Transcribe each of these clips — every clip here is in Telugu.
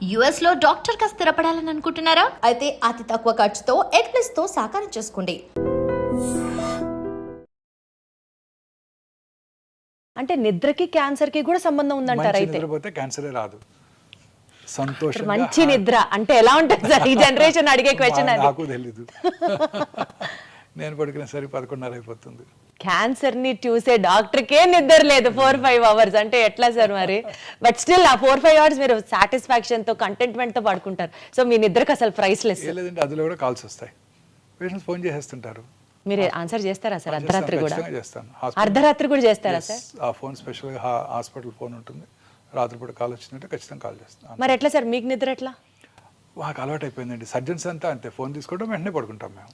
యుఎస్ లో డాక్టర్ గా స్థిరపడాలని అనుకుంటున్నారా? అయితే అతి తక్కువ ఖర్చుతో ఎగ్ ప్లస్ తో సాకారం చేసుకోండి. అంటే నిద్రకి క్యాన్సర్ కి కూడా సంబంధం ఉందంటారు. అయితే నిద్రపోతే క్యాన్సరే రాదు. సంతోషంగా మంచి నిద్ర అంటే ఎలా ఉంటుంది సార్? ఈ జనరేషన్ అడిగే క్వశ్చన్ అది. నాకు తెలీదు. నేను పడుకునే సరి 11:30 అయిపోతుంది. క్యాన్సర్ ని చూసే డాక్టర్ కే నిద్ర లేదు 4-5 అవర్స్ అంటే ఎట్లా సార్ మరి? బట్ స్టిల్ ఆ 4-5 అవర్స్ మీరు సాటిస్ఫాక్షన్ తో కంటెంట్మెంట్ తో పడుకుంటారు. సో మీ నిద్రకు అసలు ప్రైస్లెస్. లేదంటే అందులో కూడా కాల్స్ వస్తాయి. పేషెంట్స్ ఫోన్ చేసేస్తుంటారు. మీరు ఆన్సర్ చేస్తారా సార్? అర్ధరాత్రి కూడా చేస్తాను. అర్ధరాత్రి కూడా చేస్తారా సార్? ఆ ఫోన్ స్పెషల్గా హాస్పిటల్ ఫోన్ ఉంటుంది. రాత్రిపూట కాల్ వచ్చిందంటే ఖచ్చితంగా కాల్ చేస్తాను. మరి ఎట్లా సార్ మీకు నిద్ర ఎట్లా? మాకు అలవాటు అయిపోయిందండి. సర్జన్స్ అంతా అంతే, ఫోన్ తీసుకోవడం వెంటనే పడుకుంటాం మేము.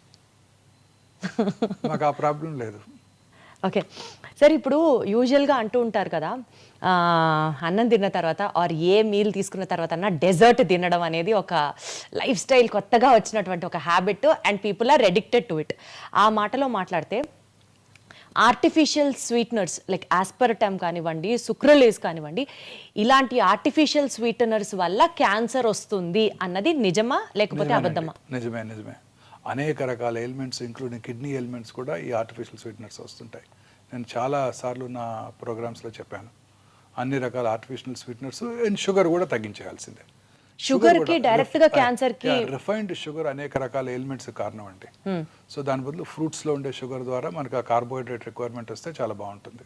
మాకు ఆ ప్రాబ్లం లేదు. ఓకే సార్, ఇప్పుడు యూజువల్గా అంటూ ఉంటారు కదా, అన్నం తిన్న తర్వాత ఆర్ ఏ మీల్ తీసుకున్న తర్వాత అన్న డెజర్ట్ తినడం అనేది ఒక లైఫ్ స్టైల్, కొత్తగా వచ్చినటువంటి ఒక habit and people are addicted to it. ఆ మాటలో మాట్లాడితే ఆర్టిఫిషియల్ స్వీట్నర్స్ లైక్ ఆస్పర్టమ్ కానివ్వండి, సుక్రలేస్ కానివ్వండి, ఇలాంటి ఆర్టిఫిషియల్ స్వీటనర్స్ వల్ల క్యాన్సర్ వస్తుంది అన్నది నిజమా లేకపోతే అబద్ధమా? నిజమే. అనేక రకాల ఎలిమెంట్స్ ఇంక్లూడింగ్ కిడ్నీ ఎలిమెంట్స్ కూడా ఈ ఆర్టిఫిషియల్ స్వీట్నర్స్ వస్తుంటాయి. నేను చాలా సార్లు నా ప్రోగ్రామ్స్లో చెప్పాను. అన్ని రకాల ఆర్టిఫిషియల్ స్వీట్నర్స్ అండ్ షుగర్ కూడా తగ్గించేయాల్సిందే. షుగర్ కి డైరెక్ట్ గా క్యాన్సర్ కి రిఫైన్డ్ షుగర్ అనేక రకాల ఎలిమెంట్స్ కారణం అండి. సో దాని బదులు ఫ్రూట్స్ లో ఉండే షుగర్ ద్వారా మనకు ఆ కార్బోహైడ్రేట్ రిక్వైర్మెంట్ వస్తే చాలా బాగుంటుంది.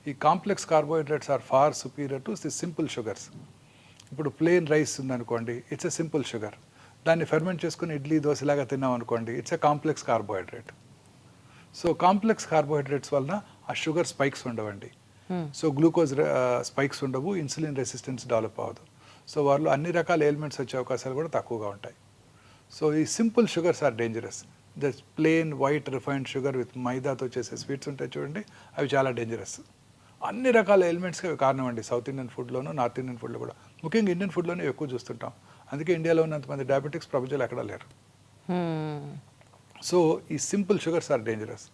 ఈ complex carbohydrates are far superior to the simple sugars. ఇప్పుడు ప్లెయిన్ రైస్ ఉందనుకోండి, ఇట్స్ ఎ సింపుల్ షుగర్. దాన్ని ఫెర్మెంట్ చేసుకుని ఇడ్లీ దోశలాగా తిన్నాం అనుకోండి, it's a complex carbohydrate. So complex carbohydrates వలన ఆ షుగర్ స్పైక్స్ ఉండవండి. సో గ్లూకోజ్ స్పైక్స్ ఉండవు, ఇన్సులిన్ రెసిస్టెన్స్ డెవలప్ అవ్వదు. సో వాళ్ళు అన్ని రకాల ఎలిమెంట్స్ వచ్చే అవకాశాలు కూడా తక్కువగా ఉంటాయి. సో ఈ simple sugars are dangerous. Just plain white refined sugar with మైదాతో చేసే స్వీట్స్ ఉంటాయి చూడండి, అవి చాలా డేంజరస్. అన్ని రకాల ఎలిమెంట్స్కి అవి కారణం అండి. సౌత్ ఇండియన్ ఫుడ్లోనూ, నార్త్ ఇండియన్ ఫుడ్లో కూడా, ముఖ్యంగా ఇండియన్ ఫుడ్లోనే ఎక్కువ చూస్తుంటాం. అందుకే ఇండియాలో ఉన్నంతమంది డయాబెటిక్స్ ప్రపంచంలో ఎక్కడా లేరు. సో ఈ simple sugars are dangerous.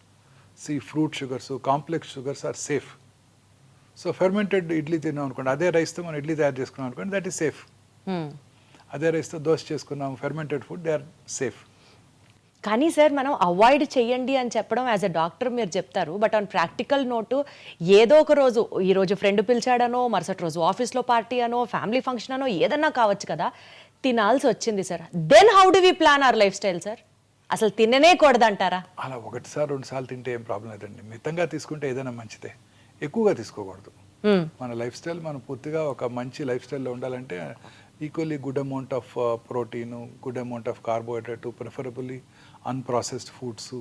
Fruit sugars, complex sugars are safe. So fermented idli తిన్నాం అనుకోండి, అదే రైస్తో మనం ఇడ్లీ తయారు చేసుకున్నాం అనుకోండి, దట్ ఈస్ సేఫ్. అదే రైస్తో దోశ చేసుకున్నాం, fermented food, they are safe. కానీ సార్, మనం అవాయిడ్ చేయండి అని చెప్పడం యాజ్ అ డాక్టర్ మీరు చెప్తారు. బట్ ఆన్ ప్రాక్టికల్ నోటు ఏదో ఒక రోజు, ఈరోజు ఫ్రెండ్ పిలిచాడనో, మరుసటి రోజు ఆఫీస్లో పార్టీ అనో, ఫ్యామిలీ ఫంక్షన్ అనో ఏదన్నా కావచ్చు కదా, తినాల్సి వచ్చింది sir. Then how do we plan our lifestyle sir? అసలు తిననే కూడదంటారా? అలా 1-2 తింటే ఏం ప్రాబ్లం లేదండి. మితంగా తీసుకుంటే ఏదైనా మంచిదే, ఎక్కువగా తీసుకోకూడదు. మన లైఫ్ స్టైల్ మనం పూర్తిగా ఒక మంచి లైఫ్ స్టైల్లో ఉండాలంటే equally good amount of protein, good amount of carbohydrate, preferably unprocessed foods,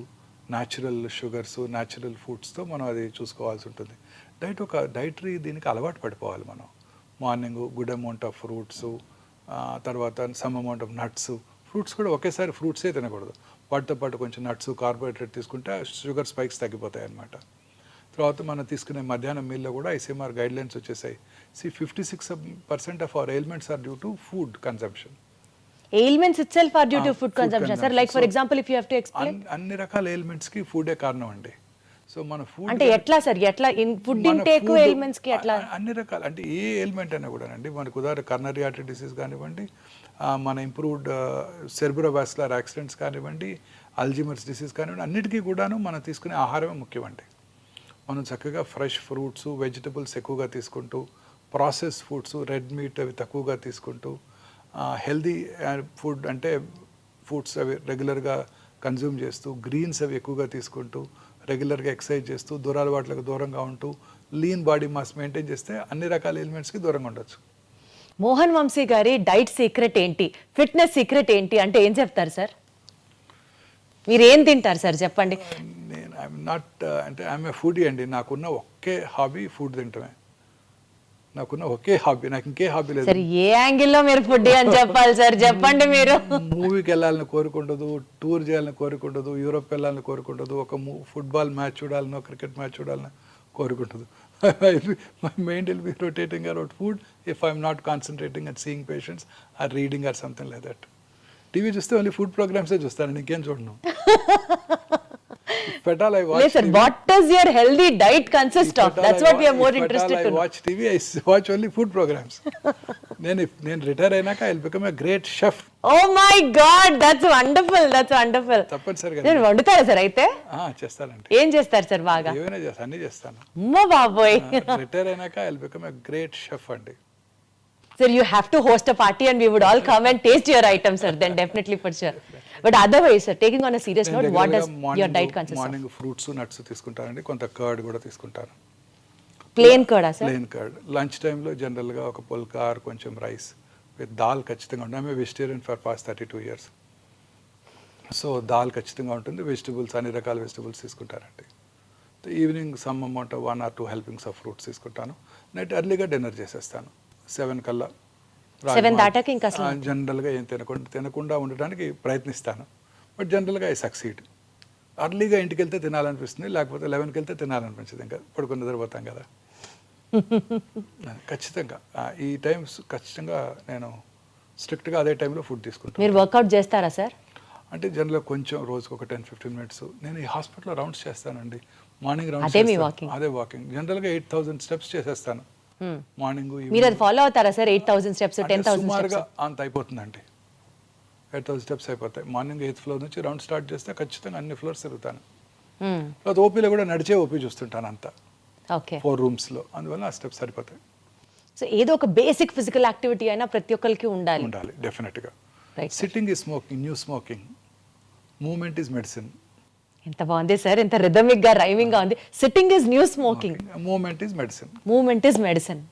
natural sugars, natural ఫుడ్స్తో మనం అది చూసుకోవాల్సి ఉంటుంది. ఒక డైటరీ దీనికి అలవాటు పడిపోవాలి మనం. Morning good amount of fruits, తర్వాత some amount of nuts. Fruits కూడా ఒకేసారి ఫ్రూట్సే తినకూడదు, వాటితో పాటు కొంచెం నట్స్, కార్బోహైడ్రేట్ తీసుకుంటే షుగర్ స్పైక్స్ తగ్గిపోతాయి అన్నమాట. తర్వాత మనం తీసుకునే మధ్యాహ్నం మీల్లో కూడా ఐసీఎంఆర్ గైడ్లైన్స్ వచ్చేసాయి. 56% of our ailments are due to food consumption. Ailments itself are due to food consumption sir? Like for example if you have to explain. అన్ని రకాల ఎయిల్మెంట్స్కి ఫుడే కారణం అండి. సో మన ఫుడ్ అంటే ఎట్లా సార్? ఎట్లా ఫుడ్ ఇంటేక్ ఎయిల్మెంట్స్ కి ఎట్లా? అన్ని రకాల, అంటే ఏ ఎయిల్మెంట్ అయినా కూడా అండి, మనకు ఉదాహరణ కర్నరీ ఆర్టరీ డిసీజ్ కానివ్వండి, మన ఇంప్రూవ్డ్ సెర్బ్రోవాస్కులర్ యాక్సిడెంట్స్ కానివ్వండి, అల్జీమర్స్ డిసీజ్ కానివ్వండి, అన్నిటికీ కూడాను మనం తీసుకునే ఆహారమే ముఖ్యమండి. మనం చక్కగా ఫ్రెష్ ఫ్రూట్స్, వెజిటబుల్స్ ఎక్కువగా తీసుకుంటూ, ప్రాసెస్ ఫుడ్స్, రెడ్ మీట్ అవి తక్కువగా తీసుకుంటూ, హెల్దీ ఫుడ్ అంటే ఫుడ్స్ అవి రెగ్యులర్గా కన్జ్యూమ్ చేస్తూ, గ్రీన్స్ అవి ఎక్కువగా తీసుకుంటూ, రెగ్యులర్గా ఎక్సర్సైజ్ చేస్తూ, దురలవాట్లకు దూరంగా ఉంటూ, లీన్ బాడీ మాస్ మెయింటైన్ చేస్తే అన్ని రకాల ఎలిమెంట్స్కి దూరంగా ఉండొచ్చు. మోహన్ వంశీ గారి డైట్ సీక్రెట్ ఏంటి, ఫిట్నెస్ సీక్రెట్ ఏంటి అంటే ఏం చెప్తారు సార్? మీరు ఏం తింటారు సార్ చెప్పండి? నేను ఐఎమ్ నాట్, అంటే ఐఎమ్ ఏ ఫుడీ అండి. నాకున్న ఒకే హాబీ ఫుడ్ తింటమే. నాకున్న ఒకే హాబీ, నాకు ఇంకే హాబీ లేదు. సార్ ఏ యాంగిల్లో మీరు ఫుడ్ అని చెప్పాలి సార్, చెప్పండి. మీరు మూవీకి వెళ్ళాలని కోరుకుండదు, టూర్ చేయాలని కోరుకుండదు, యూరోప్ వెళ్ళాలని కోరుకుండదు, ఒక ఫుట్బాల్ మ్యాచ్ చూడాలనో, క్రికెట్ మ్యాచ్ చూడాలని కోరుకుంటుంది. My mind will be rotating around food if I'm not concentrating and seeing patients or reading or something like that. TV చూస్తే ఓన్లీ ఫుడ్ ప్రోగ్రామ్సే చూస్తాను, ఇంకేం చూడను. If at all I watch లేదు sir, TV, what does your healthy diet consist if of? at all that's I what we are wa- more if at all interested I to know. watch TV, I watch only food programs. నేను రిటైర్ అయినాక I will become a great chef. Oh my God, that's wonderful, that's wonderful. తప్పనిసరిగా నేను వండుతారా సార్ అయితే? చేస్తానండి. ఏం చేస్తారు సార్ బాగా? ఏమైనా చేస్తాను, అన్ని చేస్తాను. అమ్మో బాబోయ్. రిటైర్ అయినాక I will become a great chef అండి. Sir, you have to host a party and we would all come and taste your items, sir. Then definitely for sure. But otherwise, sir, taking on a serious note, what does your diet consist of? Morning fruits nuts తీసుకుంటానండి, కొంత కర్డ్ కూడా తీసుకుంటాను. Plain curd, sir? Plain curd. Lunch టైంలో జనరల్గా ఒక పుల్కా ఆర్ కొంచెం రైస్ విత్ దాల్ ఖచ్చితంగా ఉంటుంది. I'm vegetarian for past 32 years. So dal ఖచ్చితంగా ఉంటుంది. వెజిటబుల్స్, అన్ని రకాల వెజిటబుల్స్ తీసుకుంటారండి. Evening some amount 1 or 2 helpings of fruits తీసుకుంటాను. నైట్ ఎర్లీగా డిన్నర్ చేసేస్తాను 7 కల్లా. 7 దాటాక ఇంకా అసలు జనరల్గా ఏం తినకుండా ఉండడానికి ప్రయత్నిస్తాను. బట్ జనరల్గా ఐ సక్సీడ్. అర్లీగా ఇంటికి వెళ్తే తినాలనిపిస్తుంది, లేకపోతే 11కి వెళ్తే తినాలనిపించదు. ఇంకా పడుకుని నిద్రపోతాం కదా. ఖచ్చితంగా ఈ టైమ్స్ ఖచ్చితంగా నేను స్ట్రిక్ట్గా అదే టైంలో ఫుడ్ తీసుకుంటాను. మీరు వర్కౌట్ చేస్తారా సార్? అంటే జనరల్గా కొంచెం రోజుకు ఒక 10-15 minutes. నేను ఈ హాస్పిటల్లో రౌండ్స్ చేస్తానండి. మార్నింగ్ రౌండ్స్ అదే మీ walking? అదే వాకింగ్. జనరల్గా 8,000 steps చేసేస్తాను మార్నింగ్. మీరు అది ఫాలో అవుతారా సార్? 8,000 స్టెప్స్, 10,000 సుమారుగా స్టెప్స్? అంత అయిపోతుందండి. 8,000 steps అయిపోతాయి. మార్నింగ్ 8th floor నుంచి రౌండ్ స్టార్ట్ చేస్తే ఖచ్చితంగా అన్ని ఫ్లోర్స్ తిరుగుతాను. తర్వాత ఓపీలో కూడా నడిచే ఓపీ చూస్తుంటాను అంతా, ఓకే. 4 rooms-లో. అందువల్ల ఆ స్టెప్స్ సరిపోతాయి. సో ఏదో ఒక బేసిక్ ఫిజికల్ యాక్టివిటీ అయినా ప్రతి ఒక్కరికి ఉండాలి. డెఫినెట్గా. Right. Sitting is smoking, new smoking. Movement is medicine. ఎంత బాగుంది సార్, ఎంత రిథమిక్ గా, రైమింగ్ గా ఉంది. Sitting is new smoking, movement is medicine. Movement is medicine.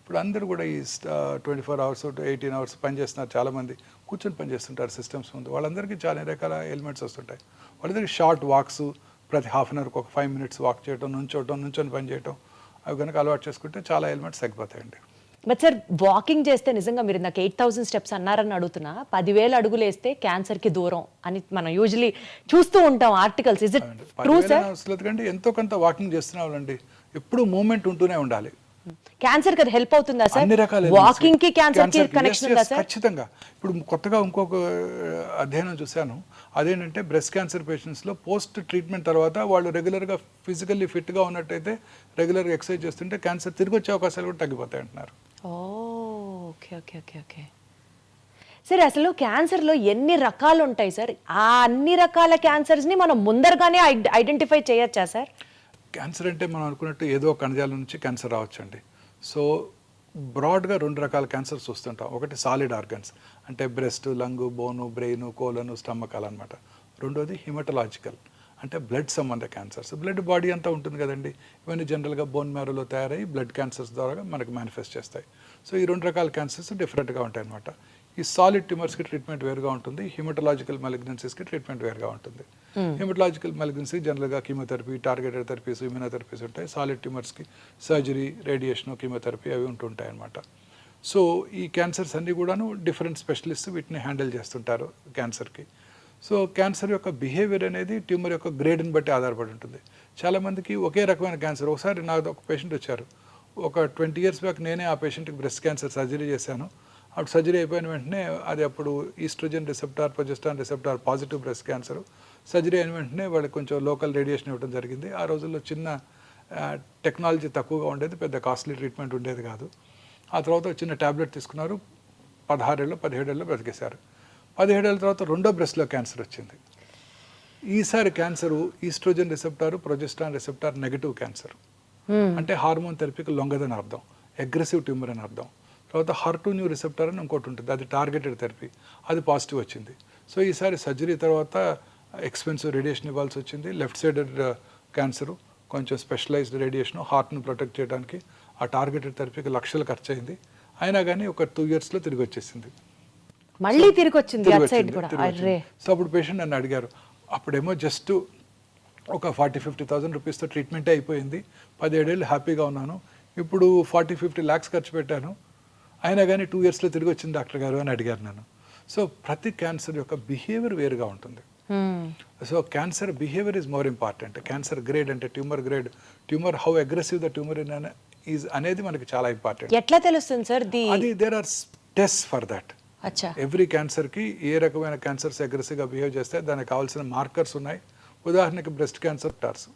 ఇప్పుడు అందరూ కూడా ఈ 24 hours 18 hours పని చేస్తున్నారు. చాలామంది కూర్చొని పని చేస్తుంటారు సిస్టమ్స్ ముందు. వాళ్ళందరికీ చాలా రకాల ఎలిమెంట్స్ వస్తుంటాయి. వాళ్ళందరికీ షార్ట్ వాక్స్, ప్రతి హాఫ్ అన్ అవర్కి ఒక 5 minutes వాక్ చేయడం, నుంచొని పని చేయడం, అవి కనుక అలవాటు చేసుకుంటే చాలా ఎలిమెంట్స్ తగ్గిపోతాయండి. బట్ సార్, వాకింగ్ చేస్తే నిజంగా మీరు నాకు 8,000 స్టెప్స్ అన్నారని అడుగుతున్నా, 10,000 అడుగులు వేస్తే క్యాన్సర్ కి దూరం అని మనం యూజువలీ చూస్తూ ఉంటాం articles. Is it true sir? అవసరం కంటే ఎంతో కొంత వాకింగ్ చేస్తున్న వాళ్ళండి. ఎప్పుడు మూమెంట్ ఉంటూనే ఉండాలి. క్యాన్సర్ కి హెల్ప్ అవుతుందా సార్? అన్ని రకాల వాకింగ్ కి క్యాన్సర్ కి కనెక్షన్ ఉందా సార్? ఖచ్చితంగా. ఇప్పుడు కొత్తగా ఇంకొక అధ్యయనం చూశాను. అదేంటంటే బ్రెస్ట్ క్యాన్సర్ పేషెంట్స్లో పోస్ట్ ట్రీట్మెంట్ తర్వాత వాళ్ళు రెగ్యులర్గా ఫిజికల్లీ ఫిట్గా ఉన్నట్టయితే, రెగ్యులర్గా ఎక్సర్సైజ్ చేస్తుంటే క్యాన్సర్ తిరిగి వచ్చే అవకాశాలు కూడా తగ్గిపోతాయి అంటున్నారు. Okay okay okay okay sir, అసలు క్యాన్సర్లో ఎన్ని రకాలు ఉంటాయి సార్? ఆ అన్ని రకాల క్యాన్సర్స్ని మనం ముందరగానే ఐడెంటిఫై చేయొచ్చా సార్? క్యాన్సర్ అంటే మనం అనుకున్నట్టు ఏదో కణజాలం నుంచి క్యాన్సర్ రావచ్చండి. సో బ్రాడ్గా 2 రకాల క్యాన్సర్స్ వస్తుంటాం. ఒకటి సాలిడ్ ఆర్గన్స్, అంటే బ్రెస్ట్, లంగ్, బోను, బ్రెయిన్, కోలను, స్టమక్ అలా అనమాట. రెండోది హిమటలాజికల్, అంటే బ్లడ్ సంబంధ క్యాన్సర్స్. బ్లడ్ బాడీ అంతా ఉంటుంది కదండి. ఇవన్నీ జనరల్గా బోన్ మ్యారోలో తయారై బ్లడ్ క్యాన్సర్స్ ద్వారా మనకు మేనిఫెస్ట్ చేస్తాయి. సో ఈ 2 రకాల క్యాన్సర్స్ డిఫరెంట్గా ఉంటాయి అనమాట. ఈ సాలిడ్ ట్యూమర్స్కి ట్రీట్మెంట్ వేరుగా ఉంటుంది, హిమటలాజికల్ మెలిగ్నెన్సీస్కి ట్రీట్మెంట్ వేరుగా ఉంటుంది. హిమటలాజికల్ మెలిగ్నెన్సీ జనరల్గా కీమోథెరపీ, టార్గెటెడ్ థెరపీస్, ఇమ్యూనోథెరపీస్ ఉంటాయి. సాలిడ్ ట్యూమర్స్కి సర్జరీ, రేడియేషన్, కీమోథెరపీ అవి ఉంటుంటాయి అనమాట. సో ఈ క్యాన్సర్స్ అన్నీ కూడాను డిఫరెంట్ స్పెషలిస్ట్ వీటిని హ్యాండిల్ చేస్తుంటారు క్యాన్సర్కి. సో క్యాన్సర్ యొక్క బిహేవియర్ అనేది ట్యూమర్ యొక్క గ్రేడ్ని బట్టి ఆధారపడి ఉంటుంది. చాలామందికి ఒకే రకమైన క్యాన్సర్. ఒకసారి నాకు ఒక పేషెంట్ వచ్చారు, ఒక 20 years బ్యాక్ నేనే ఆ పేషెంట్కి బ్రెస్ట్ క్యాన్సర్ సర్జరీ చేశాను. అప్పుడు సర్జరీ అయిపోయిన వెంటనే అది అప్పుడు estrogen receptor, progesterone receptor positive breast cancer. Surgery అయిన వెంటనే వాళ్ళకి కొంచెం లోకల్ రేడియేషన్ ఇవ్వడం జరిగింది. ఆ రోజుల్లో చిన్న టెక్నాలజీ తక్కువగా ఉండేది, పెద్ద కాస్ట్లీ ట్రీట్మెంట్ ఉండేది కాదు. ఆ తర్వాత చిన్న ట్యాబ్లెట్ తీసుకున్నారు, 17 ఏళ్ళు బ్రతికేశారు. 17 ఏళ్ళ తర్వాత రెండో బ్రెస్ట్లో క్యాన్సర్ వచ్చింది. ఈసారి cancer estrogen receptor, progesterone receptor negative cancer, అంటే హార్మోన్ థెరపీకి లొంగదని అర్థం, అగ్రెసివ్ ట్యూమర్ అని అర్థం. తర్వాత HER2 న్యూ రిసెప్టర్ అని ఇంకోటి ఉంటుంది, అది టార్గెటెడ్ థెరపీ, అది పాజిటివ్ వచ్చింది. సో ఈసారి సర్జరీ తర్వాత ఎక్స్పెన్సివ్ రేడియేషన్ ఇవ్వాల్సి వచ్చింది. లెఫ్ట్ సైడెడ్ క్యాన్సరు, కొంచెం స్పెషలైజ్డ్ రేడియేషన్, హార్ట్ను ప్రొటెక్ట్ చేయడానికి ఆ టార్గెటెడ్ థెరపీకి లక్షలు ఖర్చు అయింది. అయినా కానీ ఒక 2 yearsలో తిరిగి వచ్చేసింది. మళ్ళీ తిరిగి వచ్చింది అట్ సైడ్ కూడా. అర్రే. సో అప్పుడు పేషెంట్ నన్ను అడిగారు, అప్పుడేమో జస్ట్ ఒక 40-50,000 రూపీస్తో ట్రీట్మెంటే అయిపోయింది, 17 ఏళ్ళు హ్యాపీగా ఉన్నాను, ఇప్పుడు 40-50 lakhs ఖర్చు పెట్టాను, అయినా కానీ 2 yearsలో తిరిగి వచ్చింది డాక్టర్ గారు అని అడిగారు నన్ను. సో ప్రతి క్యాన్సర్ యొక్క బిహేవియర్ వేరుగా ఉంటుంది. So cancer behavior is more important. Cancer grade అంటే tumor grade, tumor how aggressive the tumor is అనేది మనకి చాలా ఇంపార్టెంట్. ఎట్లా తెలుస్తుంది సార్? అది there are test for that. అచ్చా. ఎవ్రీ క్యాన్సర్కి ఏ రకమైన క్యాన్సర్స్ అగ్రెసివ్గా బిహేవ్ చేస్తే దానికి కావాల్సిన మార్కర్స్ ఉన్నాయి, ఉదాహరణకి breast cancer torrs,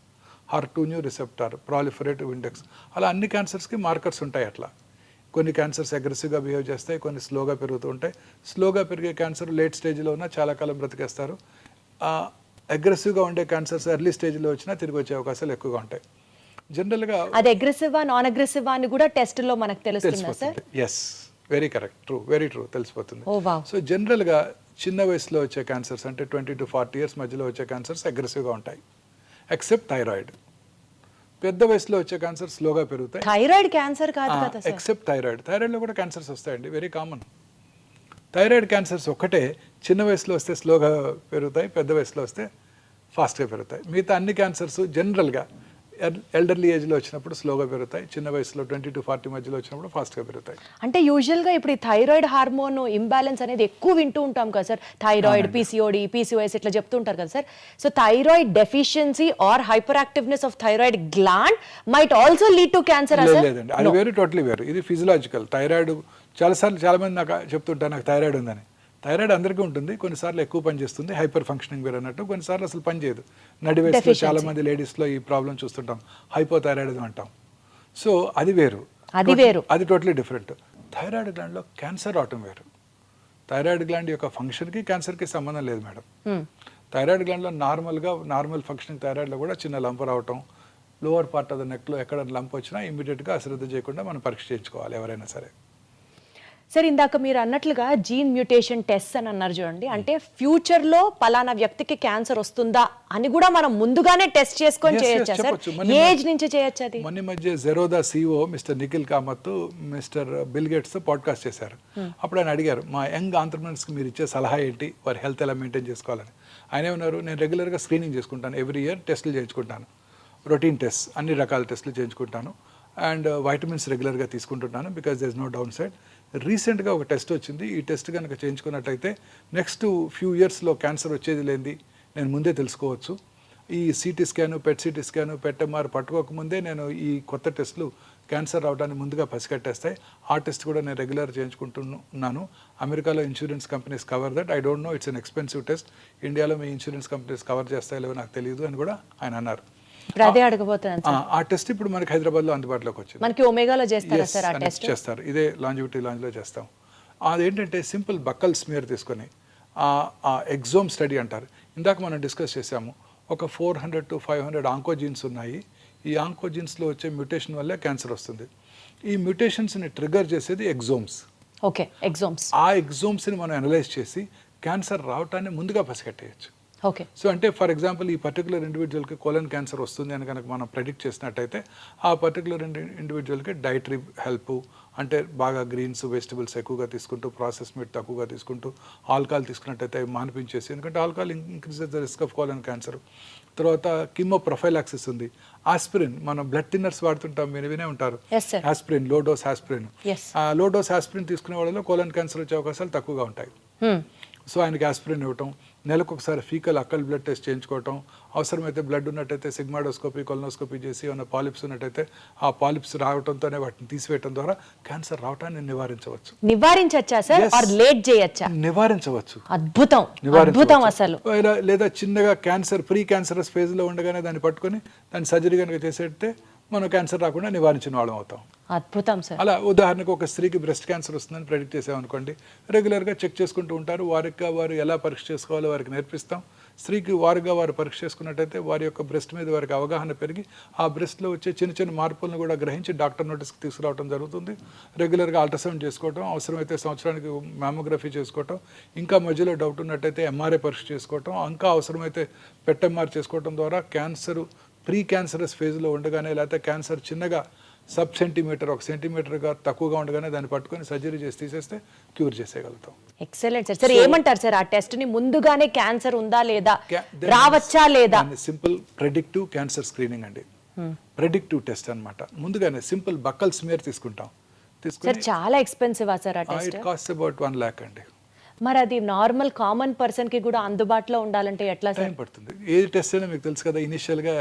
HER2 new receptor, proliferative index, అలా అన్ని క్యాన్సర్స్కి మార్కర్స్ ఉంటాయి. అట్లా కొన్ని క్యాన్సర్స్ అగ్రెసివ్గా బిహేవ్ చేస్తాయి, కొన్ని స్లోగా పెరుగుతూ ఉంటాయి. స్లోగా పెరిగే క్యాన్సర్ లేట్ స్టేజ్లో ఉన్నా చాలా కాలం బ్రతికేస్తారు. అగ్రెసివ్గా ఉండే క్యాన్సర్స్ ఎర్లీ స్టేజ్లో వచ్చినా తిరిగి వచ్చే అవకాశాలు ఎక్కువగా ఉంటాయి. జనరల్గా అది అగ్రెసివ్ నాన్ అగ్రెసివ్ అని కూడా టెస్ట్ లో మనకు తెలుస్తుందా sir? Yes, very correct, true, very true, తెలిసిపోతుంది. Oh wow. సో జనరల్గా చిన్న వయసులో వచ్చే క్యాన్సర్స్ అంటే 20 to 40 years మధ్యలో వచ్చే క్యాన్సర్స్ అగ్రెసివ్గా ఉంటాయి, ఎక్సెప్ట్ థైరాయిడ్. పెద్ద వయసులో వచ్చే క్యాన్సర్ స్లోగా పెరుగుతాయి, థైరాయిడ్ క్యాన్సర్ కాదు కదా సార్? ఎక్సెప్ట్ థైరాయిడ్లో కూడా క్యాన్సర్స్ వస్తాయండి, వెరీ కామన్. థైరాయిడ్ క్యాన్సర్స్ ఒకటే చిన్న వయసులో వస్తే స్లోగా పెరుగుతాయి, పెద్ద వయసులో వస్తే ఫాస్ట్గా పెరుగుతాయి. మిగతా అన్ని క్యాన్సర్స్ జనరల్గా ఎల్డర్లీ ఏజ్లో వచ్చినప్పుడు స్లోగా పెరుగుతాయి, చిన్న వయసులో 20 to 40 మధ్యలో వచ్చినప్పుడు ఫాస్ట్గా పెరుగుతాయి. అంటే యూజువల్గా ఇప్పుడు ఈ థైరాయిడ్ హార్మోన్ ఇంబ్యాలెన్స్ అనేది ఎక్కువ వింటూ ఉంటాం కదా సార్, థైరాయిడ్, PCOD, PCOS ఇట్లా చెప్తూ ఉంటారు కదా sir. So thyroid deficiency or hyper activeness of thyroid gland might also lead to cancer. లేదండి, అది వేరు, టోటలీ వేరు. ఇది ఫిజియలాజికల్. థైరాయిడ్ చాలామంది నాకు చెప్తుంటారు నాకు థైరాయిడ్ ఉందని. థైరాయిడ్ అందరికీ ఉంటుంది, కొన్నిసార్లు ఎక్కువ పని చేస్తుంది, హైపర్ ఫంక్షనింగ్ వేరు అన్నట్టు, కొన్నిసార్లు అసలు పని చేయదు. నడి వయసులో చాలా మంది లేడీస్లో ఈ ప్రాబ్లం చూస్తుంటాం, హైపోథైరాయిడిజం అంటాం. సో అది వేరు, అది టోటలీ డిఫరెంట్. థైరాయిడ్ గ్లాండ్లో క్యాన్సర్ రావటం వేరు. థైరాయిడ్ గ్లాండ్ యొక్క ఫంక్షన్కి క్యాన్సర్కి సంబంధం లేదు మేడం. థైరాయిడ్ గ్లాండ్లో నార్మల్ ఫంక్షనింగ్ థైరాయిడ్లో కూడా చిన్న లంప్ రావటం, లోవర్ పార్ట్ ఆఫ్ ద నెక్లో ఎక్కడ లంప్ వచ్చినా ఇమీడియట్గా అశ్రద్ధ చేయకుండా మనం పరీక్ష చేయించుకోవాలి ఎవరైనా సరే. సార్ ఇందాక మీరు అన్నట్లుగా జీన్ మ్యూటేషన్ టెస్ట్ అని అన్నారు చూడండి, అంటే ఫ్యూచర్లో పలానా వ్యక్తికి క్యాన్సర్ వస్తుందా అని కూడా మనం ముందుగానే టెస్ట్ చేసుకొని చేయొచ్చా సార్? ఏజ్ నుంచి చేయొచ్చు అది? మొన్న మధ్య Zerodha CEO mister Nikhil Kamath mister bill gates podcast చేశారు. అప్పుడు ఆయన అడిగారు, మా యంగ్ ఆంటర్ప్రెనర్స్కి మీరు ఇచ్చే సలహా ఏంటి, వారి హెల్త్ ఎలా మెయింటైన్ చేసుకోవాలని. ఆయన ఏమన్నారు, నేను రెగ్యులర్గా స్క్రీనింగ్ చేసుకుంటాను, ఎవ్రీ ఇయర్ టెస్టులు చేయించుకుంటాను, రొటీన్ టెస్ట్, అన్ని రకాల టెస్టులు చేయించుకుంటాను, అండ్ వైటమిన్స్ రెగ్యులర్గా తీసుకుంటున్నాను, because there is no downside. రీసెంట్గా ఒక టెస్ట్ వచ్చింది, ఈ టెస్ట్ కనుక చేయించుకున్నట్టయితే నెక్స్ట్ ఫ్యూ ఇయర్స్లో క్యాన్సర్ వచ్చేది లేనిది నేను ముందే తెలుసుకోవచ్చు. ఈ CT scan, PET-CT scan, PET-MR పట్టుకోకముందే నేను ఈ కొత్త టెస్టులు క్యాన్సర్ రావడానికి ముందుగా పసిగట్టేస్తాయి. ఆ టెస్ట్ కూడా నేను రెగ్యులర్ చేయించుకుంటున్నాను. అమెరికాలో insurance companies cover that. I don't know, it's an expensive test. ఇండియాలో మీ ఇన్సూరెన్స్ కంపెనీస్ కవర్ చేస్తాయో లేవో నాకు తెలియదు అని కూడా ఆయన అన్నారు. అదే అడగబోతున్నాను. ఆ టెస్ట్ ఇప్పుడు మనకి హైదరాబాద్లో అందుబాటులోకి వచ్చింది. మనకి ఒమేగాలో చేస్తారా సార్ ఆ టెస్ట్? చేస్తారు, ఇదే లాంజివిటీ లాంజ్లో చేస్తాం. అదేంటంటే సింపుల్ బక్కల్ స్మియర్ తీసుకొని ఆ ఎగ్జోమ్ స్టడీ అంటారు. ఇందాక మనం డిస్కస్ చేసాము, ఒక 400 to 500 ఆంకోజీన్స్ ఉన్నాయి. ఈ ఆంకోజీన్స్లో వచ్చే మ్యూటేషన్ వల్లే క్యాన్సర్ వస్తుంది. ఈ మ్యూటేషన్స్ని ట్రిగర్ చేసేది ఎగ్జోమ్స్. ఓకే, ఎగ్జోమ్స్. ఆ ఎగ్జోమ్స్ని మనం అనలైజ్ చేసి క్యాన్సర్ రావటాన్ని ముందుగా పసిగట్టేయచ్చు. ఓకే. సో అంటే ఫర్ ఎగ్జాంపుల్ ఈ పర్టికులర్ ఇండివిజువల్కి కోలన్ క్యాన్సర్ వస్తుంది అని కనుక మనం ప్రెడిక్ట్ చేసినట్టయితే ఆ పర్టికులర్ ఇండివిజువల్కి డైటరీ హెల్ప్, అంటే బాగా గ్రీన్స్, వెజిటబుల్స్ ఎక్కువగా తీసుకుంటూ, ప్రాసెస్ మీట్ తక్కువగా తీసుకుంటూ, ఆల్కహాల్ తీసుకున్నట్టయితే మానిపించేసి, ఎందుకంటే alcohol increases the risk of colon cancer. తర్వాత కిమో ప్రొఫైలాక్సిస్ ఉంది, ఆస్పిరిన్, మనం బ్లడ్ థిన్నర్స్ వాడుతుంటాం, మీరు వినే ఉంటారు, aspirin, low dose aspirin. Low dose aspirin తీసుకునే వాళ్ళలో కోలన్ క్యాన్సర్ వచ్చే అవకాశాలు తక్కువగా ఉంటాయి. సో ఆయనకి ఆస్పిరిన్ ఇవ్వటం, నెలకు ఒకసారి ఫీకల్ అక్కల్ బ్లడ్ టెస్ట్ చేయించుకోవటం, అవసరమైతే బ్లడ్ ఉన్నట్టయితే సిగ్మాడోస్కోపీ, కొలనోస్కోపీ చేసి ఏమైనా పాలిప్స్ ఉన్నట్టయితే ఆ పాలిప్స్ రావడంతోనే వాటిని తీసివేయడం ద్వారా క్యాన్సర్ రావటాన్ని నివారించవచ్చు. నివారించవచ్చా సార్? ఆర్ లేట్ చేయొచ్చా? నివారించవచ్చు. అద్భుతం, అద్భుతం అసలు. లేదా చిన్నగా క్యాన్సర్ ప్రీ క్యాన్సరస్ ఫేజ్లో ఉండగానే దాన్ని పట్టుకొని దాన్ని సర్జరీ కనుక చేసేస్తే మనం క్యాన్సర్ రాకుండా నివారించిన వాళ్ళం అవుతాం. అద్భుతం సార్. అలా ఉదాహరణకు ఒక స్త్రీకి బ్రెస్ట్ క్యాన్సర్ వస్తుందని ప్రెడిక్ట్ చేసామనుకోండి, రెగ్యులర్గా చెక్ చేసుకుంటూ ఉంటారు, వారు ఎలా పరీక్ష చేసుకోవాలో వారికి నేర్పిస్తాం. స్త్రీకి వారు పరీక్ష చేసుకున్నట్టయితే వారి యొక్క బ్రెస్ట్ మీద వారికి అవగాహన పెరిగి ఆ బ్రెస్ట్లో వచ్చే చిన్న చిన్న మార్పులను కూడా గ్రహించి డాక్టర్ నోటీస్కి తీసుకురావడం జరుగుతుంది. రెగ్యులర్గా అల్ట్రాసౌండ్ చేసుకోవటం, అవసరమైతే సంవత్సరానికి మ్యామోగ్రఫీ చేసుకోవటం, ఇంకా మధ్యలో డౌట్ ఉన్నట్టయితే MRI పరీక్ష చేసుకోవటం, ఇంకా అవసరమైతే PET-MR చేసుకోవటం ద్వారా క్యాన్సర్ ప్రీ క్యాన్సరస్ ఫేజ్లో ఉండగానే, లేకపోతే క్యాన్సర్ చిన్నగా సబ్ సెంటీమీటర్, 1 సెంటీమీటర్గా తక్కువగా ఉండగానే దాన్ని పట్టుకొని సర్జరీ చేసి తీసేస్తే క్యూర్ చేసేయగలుగుతాం. Excellent sir. సార్ ఏమంటారు సార్, ఆ టెస్ట్ ని ముందుగానే క్యాన్సర్ ఉందా లేదా, రావచ్చా లేదా? సింపుల్ ప్రెడిక్టివ్ క్యాన్సర్ స్క్రీనింగ్ అండి, ప్రెడిక్టివ్ టెస్ట్ అన్నమాట. ముందుగానే సింపుల్ బక్కల్ స్మియర్ తీసుకుంటాం. సార్ చాలా ఎక్స్పెన్సివ్ సార్ ఆ test? It cost about 1 lakh అండి. మరి అది నార్మల్ కామన్ పర్సన్ కి కూడా అందుబాటులో ఉండాలంటే ఎట్లా సార్? టైం పడుతుంది. ఏ టెస్ట్ అయినా మీకు తెలుసు కదా, ఇనిషియల్గా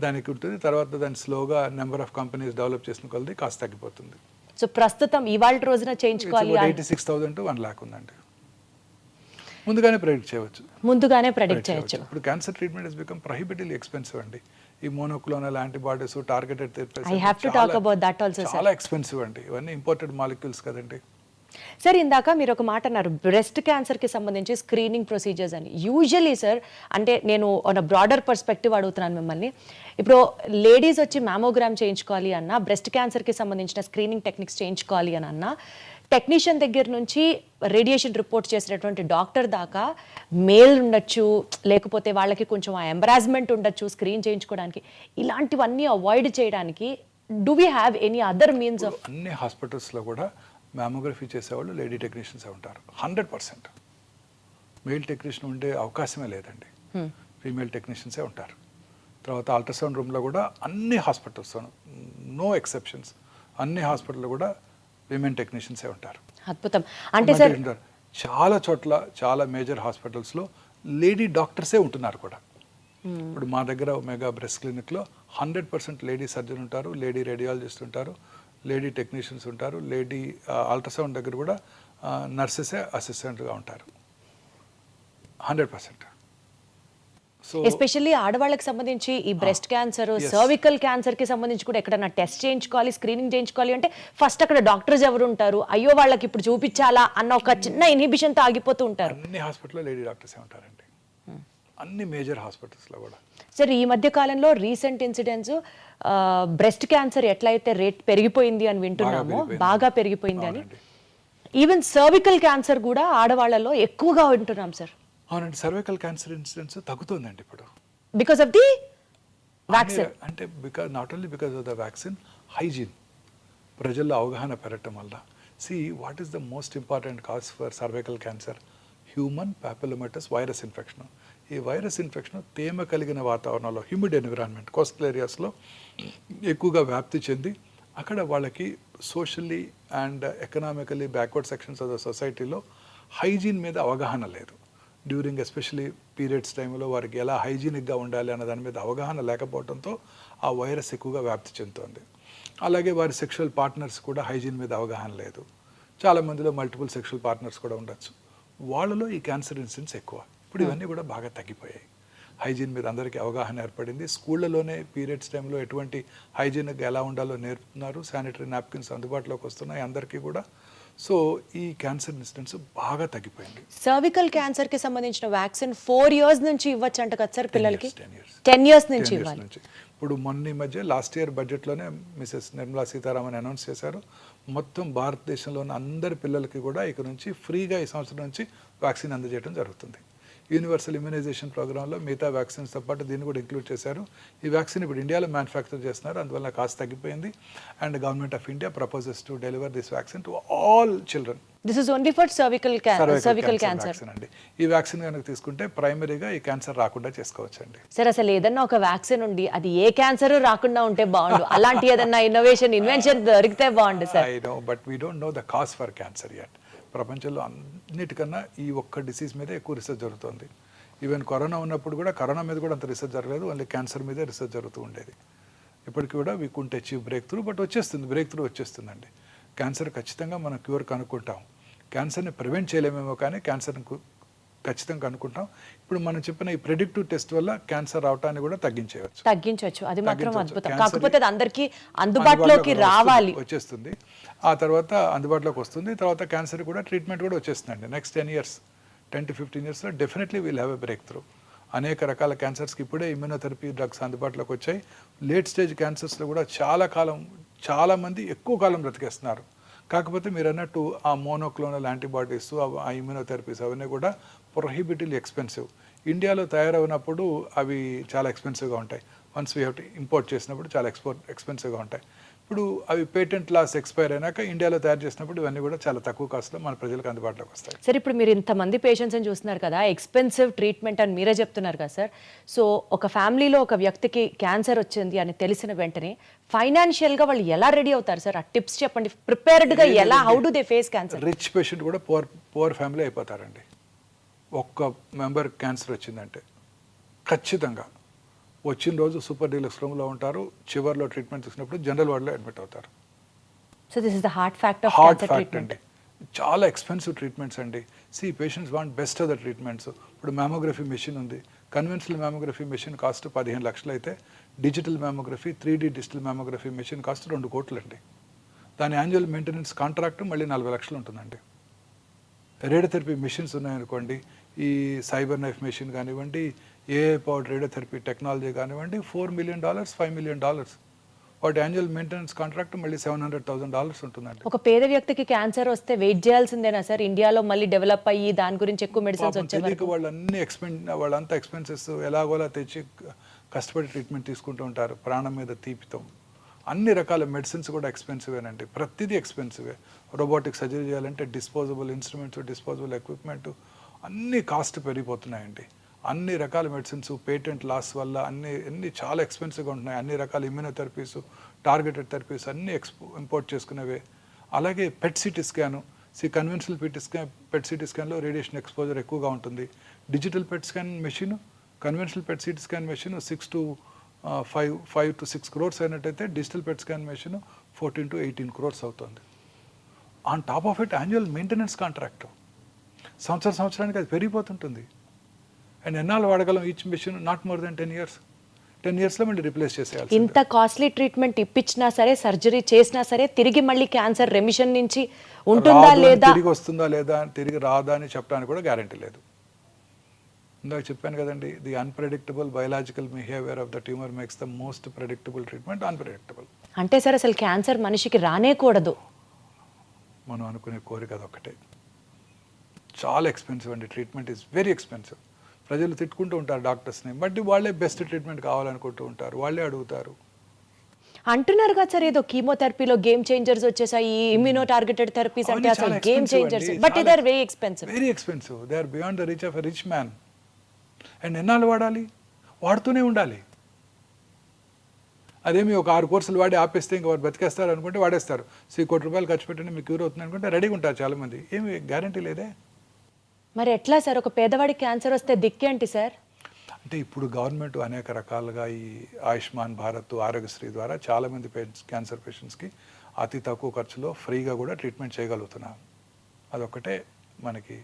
దానికి ఉంటుంది, తర్వాత దాన్ని స్లోగా నెంబర్ ఆఫ్ కంపెనీస్ డెవలప్ చేసిన కొలది కాస్త తగ్గిపోతుంది. సో ప్రస్తుతం ఇవాళ రోజున చేయించుకోవాలి 86,000 to 1 lakh ఉందండి. ముందుగానే ప్రెడిక్ట్ చేయవచ్చు. ముందుగానే ప్రెడిక్ట్ చేయొచ్చు. ఇప్పుడు cancer treatment is become prohibitively expensive అండి. ఈ monoclonal antibodies, targeted therapies I have to talk about that also sir. చాలా ఎక్స్పెన్సివ్ అండి. ఇవన్నీ ఇంపోర్టెడ్ మాలిక్యూల్స్ కదండి. సార్ ఇందాక మీరు ఒక మాట అన్నారు బ్రెస్ట్ క్యాన్సర్కి సంబంధించి స్క్రీనింగ్ ప్రొసీజర్స్ అని. యూజువలీ సార్, అంటే నేను ఆన్ బ్రాడర్ పర్స్పెక్టివ్ అడుగుతున్నాను మిమ్మల్ని. ఇప్పుడు లేడీస్ వచ్చి మ్యామోగ్రామ్ చేయించుకోవాలి అన్నా, బ్రెస్ట్ క్యాన్సర్కి సంబంధించిన స్క్రీనింగ్ టెక్నిక్స్ చేయించుకోవాలి అని అన్నా, టెక్నీషియన్ దగ్గర నుంచి రేడియేషన్ రిపోర్ట్ చేసినటువంటి డాక్టర్ దాకా మేల్ ఉండొచ్చు, లేకపోతే వాళ్ళకి కొంచెం ఆ ఎంబరాస్మెంట్ ఉండొచ్చు స్క్రీన్ చేయించుకోవడానికి. ఇలాంటివన్నీ అవాయిడ్ చేయడానికి do we have any other means of? అన్ని హాస్పిటల్స్లో కూడా మ్యామోగ్రఫీ చేసేవాళ్ళు లేడీ టెక్నీషియన్సే ఉంటారు 100%. మేల్ టెక్నీషియన్ ఉండే అవకాశమే లేదండి. ఫీమేల్ టెక్నీషియన్సే ఉంటారు. తర్వాత అల్ట్రాసౌండ్ రూమ్లో కూడా అన్ని హాస్పిటల్స్లోనూ, నో ఎక్సెప్షన్స్, అన్ని హాస్పిటల్లో కూడా విమెన్ టెక్నీషియన్సే ఉంటారు. అద్భుతం. అంటే సార్ చాలా చోట్ల, చాలా మేజర్ హాస్పిటల్స్లో లేడీ డాక్టర్సే ఉంటున్నారు కూడా. ఇప్పుడు మా దగ్గర మెగా బ్రెస్ట్ క్లినిక్లో 100% లేడీ సర్జన్ ఉంటారు, లేడీ రేడియాలజిస్ట్ ఉంటారు, లేడీ టెక్నీషియన్స్ ఉంటారు, లేడీ అల్ట్రాసౌండ్ దగ్గర కూడా నర్సెసే అసిస్టెంట్గా ఉంటారు 100%. సో ఎస్పెషల్లీ ఆడవాళ్ళకి సంబంధించి ఈ బ్రెస్ట్ క్యాన్సర్, సర్వికల్ క్యాన్సర్కి సంబంధించి కూడా ఎక్కడన్నా టెస్ట్ చేయించుకోవాలి, స్క్రీనింగ్ చేయించుకోవాలి అంటే ఫస్ట్ అక్కడ డాక్టర్స్ ఎవరు ఉంటారు, అయ్యో వాళ్ళకి ఇప్పుడు చూపించాలా అన్న ఒక చిన్న ఇన్హిబిషన్తో ఆగిపోతూ ఉంటారు. అన్ని హాస్పిటల్లో లేడీ డాక్టర్సే ఉంటారండి, అన్ని మేజర్ హాస్పిటల్స్లో కూడా. సార్ ఈ మధ్య కాలంలో రీసెంట్ ఇన్సిడెంట్స్ బ్రెస్ట్ క్యాన్సర్ ఎట్లయితే రేట్ పెరిగిపోయింది అని వింటున్నామో, బాగా పెరిగిపోయింది అని, ఈవెన్ సర్వికల్ క్యాన్సర్ కూడా ఆడవాళ్ళలో ఎక్కువగా వింటున్నాం సార్. అవునండి, సర్వైకల్ క్యాన్సర్ ఇన్సిడెన్స్ తగ్గుతుందండి ఇప్పుడు బికాస్ ఆఫ్ ది వ్యాక్సిన్. అంటే not only because of the vaccine, hygiene ప్రజల్లో అవగాహన పెరగటం వల్ల. What is the most important cause for cervical cancer? Human papillomatous virus infection. ఈ వైరస్ ఇన్ఫెక్షన్ తేమ కలిగిన వాతావరణంలో, హ్యూమిడ్ ఎన్విరాన్మెంట్, కోస్టల్ ఏరియాస్లో ఎక్కువగా వ్యాప్తి చెంది అక్కడ వాళ్ళకి socially and economically backward sections of the సొసైటీలో హైజీన్ మీద అవగాహన లేదు. డ్యూరింగ్ ఎస్పెషలీ పీరియడ్స్ టైంలో వారికి ఎలా హైజీనిక్గా ఉండాలి అన్న దాని మీద అవగాహన లేకపోవడంతో ఆ వైరస్ ఎక్కువగా వ్యాప్తి చెందుతోంది. అలాగే వారి సెక్షువల్ పార్ట్నర్స్ కూడా హైజీన్ మీద అవగాహన లేదు. చాలామందిలో మల్టిపుల్ సెక్షువల్ పార్ట్నర్స్ కూడా ఉండొచ్చు. వాళ్ళలో ఈ క్యాన్సర్ ఇన్సిడెన్స్ ఎక్కువ. ఇప్పుడు ఇవన్నీ కూడా బాగా తగ్గిపోయాయి. హైజీన్ మీద అందరికీ అవగాహన ఏర్పడింది. స్కూళ్ళలోనే పీరియడ్స్ టైంలో ఎటువంటి హైజీనిక్గా ఎలా ఉండాలో నేర్పుతున్నారు. శానిటరీ నాప్కిన్స్ అందుబాటులోకి వస్తున్నాయి అందరికీ కూడా. సో ఈ క్యాన్సర్ ఇన్సిడెన్స్ బాగా తగ్గిపోయింది. సర్వికల్ క్యాన్సర్కి సంబంధించిన వ్యాక్సిన్ 4 years నుంచి ఇవ్వచ్చు అంట కదా సార్ పిల్లలకి? 10 years నుంచి ఇవ్వాలి. ఇప్పుడు మొన్న మధ్య లాస్ట్ ఇయర్ బడ్జెట్లోనే మిసెస్ నిర్మలా సీతారామన్ అనౌన్స్ చేశారు, మొత్తం భారతదేశంలో ఉన్న అందరి పిల్లలకి కూడా ఇక నుంచి ఫ్రీగా ఈ సంవత్సరం నుంచి వ్యాక్సిన్ అందజేయడం జరుగుతుంది. యూనివర్సల్ ఇమ్యునైజేషన్ ప్రోగ్రాంలో మిగతా వ్యాక్సిన్స్తో పాటు దీన్ని కూడా ఇంక్లూడ్ చేశారు. ఈ వ్యాక్సిన్ ఇప్పుడు ఇండియాలో మ్యానుఫ్యాక్చర్ చేస్తున్నారు, అందువల్ల కాస్ట్ తగ్గిపోయింది. And government of India proposes to deliver this vaccine to all children. This is only for cervical cancer అండి. ఈ వ్యాక్సిన్ కనుక తీసుకుంటే ప్రైమరీగా ఈ క్యాన్సర్ రాకుండా చేసుకోవచ్చు అండి. సార్ అసలు ఏదన్నా ఒక వ్యాక్సిన్ ఉండి అది ఏ క్యాన్సర్ రాకుండా ఉంటే బాగుండు, అలాంటి ఏదన్నా ఇన్వెన్షన్ దొరికితే బాగుండు sir. I know, but we don't know the cause for cancer yet. ప్రపంచంలో అన్నిటికన్నా ఈ ఒక్క డిసీజ్ మీద ఎక్కువ రీసెర్చ్ జరుగుతుంది. ఈవెన్ కరోనా ఉన్నప్పుడు కూడా కరోనా మీద కూడా అంత రీసెర్చ్ జరగలేదు, ఓన్లీ క్యాన్సర్ మీదే రీసెర్చ్ జరుగుతూ ఉండేది. ఇప్పటికి కూడా we can't achieve breakthrough, but breakthrough వచ్చేస్తుందండి. క్యాన్సర్ ఖచ్చితంగా మనం క్యూర్ కనుక్కుంటాం. క్యాన్సర్ని ప్రివెంట్ చేయలేమేమో కానీ క్యాన్సర్ని ఖచ్చితంగా కనుక్కుంటాం. ఇప్పుడు మనం చెప్పిన ఈ ప్రెడిక్టివ్ టెస్ట్ వల్ల క్యాన్సర్ రావటాన్ని కూడా తగ్గించవచ్చు. అది మాత్రం అద్భుతం. కాకపోతే అది అందరికీ అందుబాటులోకి రావాలి, వచ్చేస్తుంది. ఆ తర్వాత అందుబాటులోకి వస్తుంది. తర్వాత క్యాన్సర్ కూడా ట్రీట్మెంట్ కూడా వచ్చేస్తుందండి. Next 10 to 15 years definitely will have a break through. అనేక రకాల క్యాన్సర్స్కి ఇప్పుడే ఇమ్యూనోథెరపీ డ్రగ్స్ అందుబాటులోకి వచ్చాయి. లేట్ స్టేజ్ క్యాన్సర్స్లో కూడా చాలామంది ఎక్కువ కాలం బ్రతికేస్తున్నారు. కాకపోతే మీరు అన్నట్టు ఆ మోనోక్లోనల్ యాంటీబాడీస్, ఆ ఇమ్యూనోథెరపీస్ అవన్నీ కూడా ప్రొహిబిటివ్లీ ఎక్స్పెన్సివ్. ఇండియాలో తయారవునప్పుడు అవి చాలా ఎక్స్పెన్సివ్గా ఉంటాయి. Once we have to import చేసినప్పుడు చాలా ఎక్స్పెన్సివ్గా ఉంటాయి. ఇప్పుడు అవి పేటెంట్ లాస్ ఎక్స్పైర్ అయినాక ఇండియాలో తయారు చేసినప్పుడు ఇవన్నీ కూడా చాలా తక్కువ కాస్ట్లో మన ప్రజలకు అందుబాటులోకి వస్తాయి. సార్ ఇప్పుడు మీరు ఇంతమంది పేషెంట్స్ని చూస్తున్నారు కదా, ఎక్స్పెన్సివ్ ట్రీట్మెంట్ అని మీరే చెప్తున్నారు కదా సార్. సో ఒక ఫ్యామిలీలో ఒక వ్యక్తికి క్యాన్సర్ వచ్చింది అని తెలిసిన వెంటనే ఫైనాన్షియల్గా వాళ్ళు ఎలా రెడీ అవుతారు సార్? ఆ టిప్స్ చెప్పండి. ప్రిపేర్డ్గా ఎలా, how do they face cancer? Rich patient కూడా పువర్ ఫ్యామిలీ అయిపోతారండి. ఒక్క మెంబర్ క్యాన్సర్ వచ్చిందంటే ఖచ్చితంగా వచ్చిన రోజు సూపర్ డీలక్స్ రూమ్లో ఉంటారు, చివరిలో ట్రీట్మెంట్ తీసుకున్నప్పుడు జనరల్ వార్డులో అడ్మిట్ అవుతారు. So this is the hard fact of hard cancer fact treatment. అండి. చాలా ఎక్స్పెన్సివ్ ట్రీట్మెంట్స్ అండి. Patients want best of the treatments. ఇప్పుడు మ్యామోగ్రఫీ మెషిన్ ఉంది. కన్వెన్షనల్ మ్యామోగ్రఫీ మెషిన్ కాస్ట్ 15 లక్షలు అయితే digital mammography 3D digital mammography machine cost 2 కోట్లు అండి. దాని యాన్యువల్ మెయింటెనెన్స్ కాంట్రాక్ట్ మళ్ళీ 40 లక్షలు ఉంటుందండి. రేడియోథెరపీ మెషిన్స్ ఉన్నాయనుకోండి, ఈ సైబర్ నైఫ్ మెషిన్ కానివ్వండి, ఏఐ పవర్డ్ రేడియోథెరపీ టెక్నాలజీ కానివ్వండి, $4 million, $5 million. వాటి యాన్యువల్ మెయింటెనెన్స్ కాంట్రాక్ట్ మళ్ళీ $700,000 ఉంటుందండి. ఒక పేద వ్యక్తికి క్యాన్సర్ వస్తే వెయిట్ చేయాల్సిందేనా సార్? ఇండియాలో మళ్ళీ డెవలప్ అయ్యి దాని గురించి ఎక్కువ మెడిసిన్స్ వచ్చే వరకు వాళ్ళంతా ఎక్స్పెన్సెస్ ఎలాగోలా తెచ్చి కష్టపడి ట్రీట్మెంట్ తీసుకుంటూ ఉంటారు ప్రాణం మీద తీపితో. అన్ని రకాల మెడిసిన్స్ కూడా ఎక్స్పెన్సివేనండి. ప్రతిదీ ఎక్స్పెన్సివే. రోబోటిక్ సర్జరీ చేయాలంటే డిస్పోజబుల్ ఇన్స్ట్రుమెంట్స్, డిస్పోజబుల్ ఎక్విప్మెంట్ అన్నీ కాస్ట్ పెరిగిపోతున్నాయండి. అన్ని రకాల మెడిసిన్స్ పేటెంట్ లాస్ వల్ల అన్ని చాలా ఎక్స్పెన్సివ్గా ఉంటున్నాయి. అన్ని రకాల ఇమ్యూనోథెరపీస్, టార్గెటెడ్ థెరపీస్ అన్నీ ఇంపోర్ట్ చేసుకునేవే. అలాగే PET CT scan, conventional PET CT స్కాన్లో రేడియేషన్ ఎక్స్పోజర్ ఎక్కువగా ఉంటుంది. Digital PET scan machine, conventional PET CT scan machine 5 to 6 crores అయినట్టయితే digital PET scan machine 14 to 18 crores అవుతుంది. On top of it annual maintenance contract సంవత్సరానికి అది పెరిగిపోతుంటుంది. అండ్ ఎన్నాళ్ళు వాడగలం each machine? Not more than 10 years. 10 yearsలో మళ్ళీ రీప్లేస్ చేసేయాలి. ఇంత కాస్ట్లీ ట్రీట్మెంట్ ఇప్పించినా సరే, సర్జరీ చేసినా సరే, తిరిగి మళ్ళీ క్యాన్సర్ రెమిషన్ నుంచి ఉంటుందా లేదా, తిరిగి వస్తుందా లేదా, తిరిగి రాదా అని చెప్పడానికి కూడా గ్యారంటీ లేదు. ఇందాక చెప్పాను కదండి, the unpredictable biological behaviour of the tumour makes the most predictable treatment unpredictable. అంటే సార్ అసలు క్యాన్సర్ మనిషికి రానేకూడదు. మనం అనుకునే కోరిక అదొక్కటే. చాలా ఎక్స్పెన్సివ్ అండి. Treatment is very expensive. ప్రజలు తిట్టుకుంటూ ఉంటారు డాక్టర్స్ని, బట్ వాళ్ళే బెస్ట్ ట్రీట్మెంట్ కావాలనుకుంటూ ఉంటారు, వాళ్ళే అడుగుతారు. అంటున్నారు కదా సార్, ఏదో కీమోథెరపీలో గేమ్ చేంజర్స్ వచ్చేసాయి, ఇమ్యూనో టార్గెటెడ్ థెరపీస్ అంటే అసలు game changers, but they are very expensive. Very expensive. They are beyond the reach of a rich man. And ఎన్నాళ్ళు వాడాలి? వాడుతూనే ఉండాలి. అదేమి ఒక 6 కోర్సులు వాడి ఆపేస్తే ఇంకా వారు బతికేస్తారు అనుకుంటే వాడేస్తారు. ₹1 కోటి ఖర్చు పెట్టండి మీకు క్యూర్ అవుతుంది అనుకుంటే రెడీగా ఉంటారు చాలామంది. ఏమి గ్యారంటీ లేదే. మరి ఎట్లా సార్ ఒక పేదవాడికి క్యాన్సర్ వస్తే దిక్కేంటి సార్? అంటే ఇప్పుడు గవర్నమెంట్ అనేక రకాలుగా ఈ ఆయుష్మాన్ భారత్, ఆరోగ్యశ్రీ ద్వారా చాలామంది క్యాన్సర్ పేషెంట్స్కి అతి తక్కువ ఖర్చులో ఫ్రీగా కూడా ట్రీట్మెంట్ చేయగలుగుతున్నాం. అదొక్కటే మనకి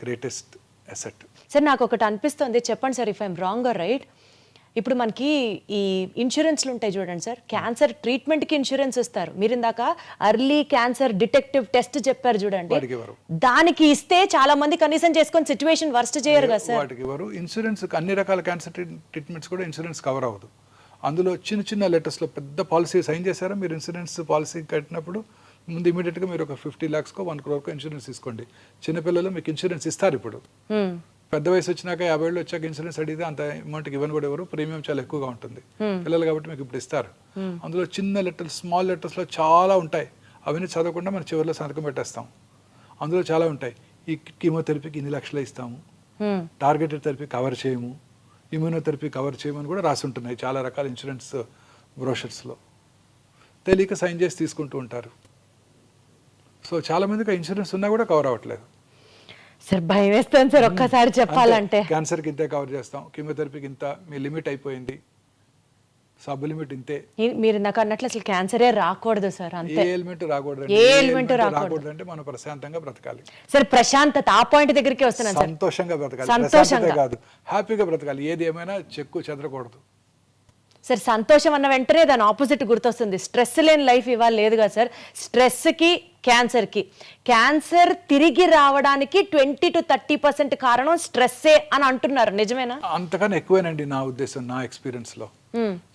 గ్రేటెస్ట్ అసెట్. సార్ నాకు ఒకటి అనిపిస్తుంది, చెప్పండి sir if I'm wrong or right. ఇప్పుడు మనకి ఈ ఇన్సూరెన్స్లు ఉంటాయి చూడండి సార్, క్యాన్సర్ ట్రీట్మెంట్కి ఇన్సూరెన్స్ ఇస్తారు. మీరు ఇందాక అర్లీ క్యాన్సర్ డిటెక్టివ్ టెస్ట్ చెప్పారు చూడండి, దానికి ఇస్తే చాలా మంది కనీసం చేసుకొని సిచ్యువేషన్ వర్స్ట్ చేయరు కదా సార్. వాటికి ఎవరు ఇన్సూరెన్స్, అన్ని రకాల క్యాన్సర్ ట్రీట్మెంట్స్ కూడా ఇన్సూరెన్స్ కవర్ అవ్వదు. అందులో చిన్న లెటర్స్లో పెద్ద పాలసీ సైన్ చేశారా మీరు? ఇన్సూరెన్స్ పాలసీ కట్టినప్పుడు ముందు ఇమీడియట్గా మీరు ఒక 50 lakhsకో 1 crore ఇన్సూరెన్స్ తీసుకోండి. చిన్నపిల్లలు మీకు ఇన్సూరెన్స్ ఇస్తారు. ఇప్పుడు పెద్ద వయసు వచ్చినాక 50 ఏళ్ళు వచ్చాక ఇన్సూరెన్స్ అడిగితే అంత అమౌంట్కి ఇవ్వని కూడా ఎవరు, ప్రీమియం చాలా ఎక్కువగా ఉంటుంది. పిల్లలు కాబట్టి మీకు ఇప్పుడు ఇస్తారు. అందులో చిన్న లెటర్స్, స్మాల్ లెటర్స్లో చాలా ఉంటాయి. అవన్నీ చదవకుండా మనం చివరిలో సంతకం పెట్టేస్తాం. అందులో చాలా ఉంటాయి. ఈ కీమోథెరపీకి ఇన్ని లక్షలు ఇస్తాము, టార్గెటెడ్ థెరపీ కవర్ చేయము, ఇమ్యూనోథెరపీ కవర్ చేయమని కూడా రాసి ఉంటున్నాయి చాలా రకాల ఇన్సూరెన్స్ బ్రోషర్స్లో. తెలియక సైన్ చేసి తీసుకుంటూ ఉంటారు. సో చాలామందికి ఆ ఇన్సూరెన్స్ ఉన్నా కూడా కవర్ అవ్వట్లేదు. సార్ భయం వేస్తాను సార్ ఒక్కసారి చెప్పాలంటే. క్యాన్సర్కి ఇంతే కవర్ చేస్తాం, కీమోథెరపీకి ఇంత, మీ లిమిట్ అయిపోయింది, సబ్ లిమిట్ ఇంతే. మీరు నాకు అన్నట్లు అసలు క్యాన్సరే రాకూడదు సార్. అంతే, ఏ ఎలిమెంట్ రాకూడదు. ఏ ఎలిమెంట్ రాకూడదు అంటే మనం ప్రశాంతంగా బ్రతకాలి సార్. ప్రశాంతత, ఆ పాయింట్ దగ్గరికి వస్తున్నాను సార్. సంతోషంగా బ్రతకాలి, సంతోషంగా కాదు హ్యాపీగా బ్రతకాలి. ఏది ఏమైనా చెక్కు చెదరకూడదు సార్. సంతోషం అన్న వెంటనే దాని ఆపోజిట్ గుర్తొస్తుంది. స్ట్రెస్ లేని లైఫ్ ఇవాళ లేదు కదా సార్. స్ట్రెస్కి, క్యాన్సర్కి, క్యాన్సర్ తిరిగి రావడానికి 20 to 30% కారణం స్ట్రెస్సే అని అంటున్నారు, నిజమేనా? అంతకన్నా ఎక్కువేనండి నా ఉద్దేశం, నా ఎక్స్పీరియన్స్లో.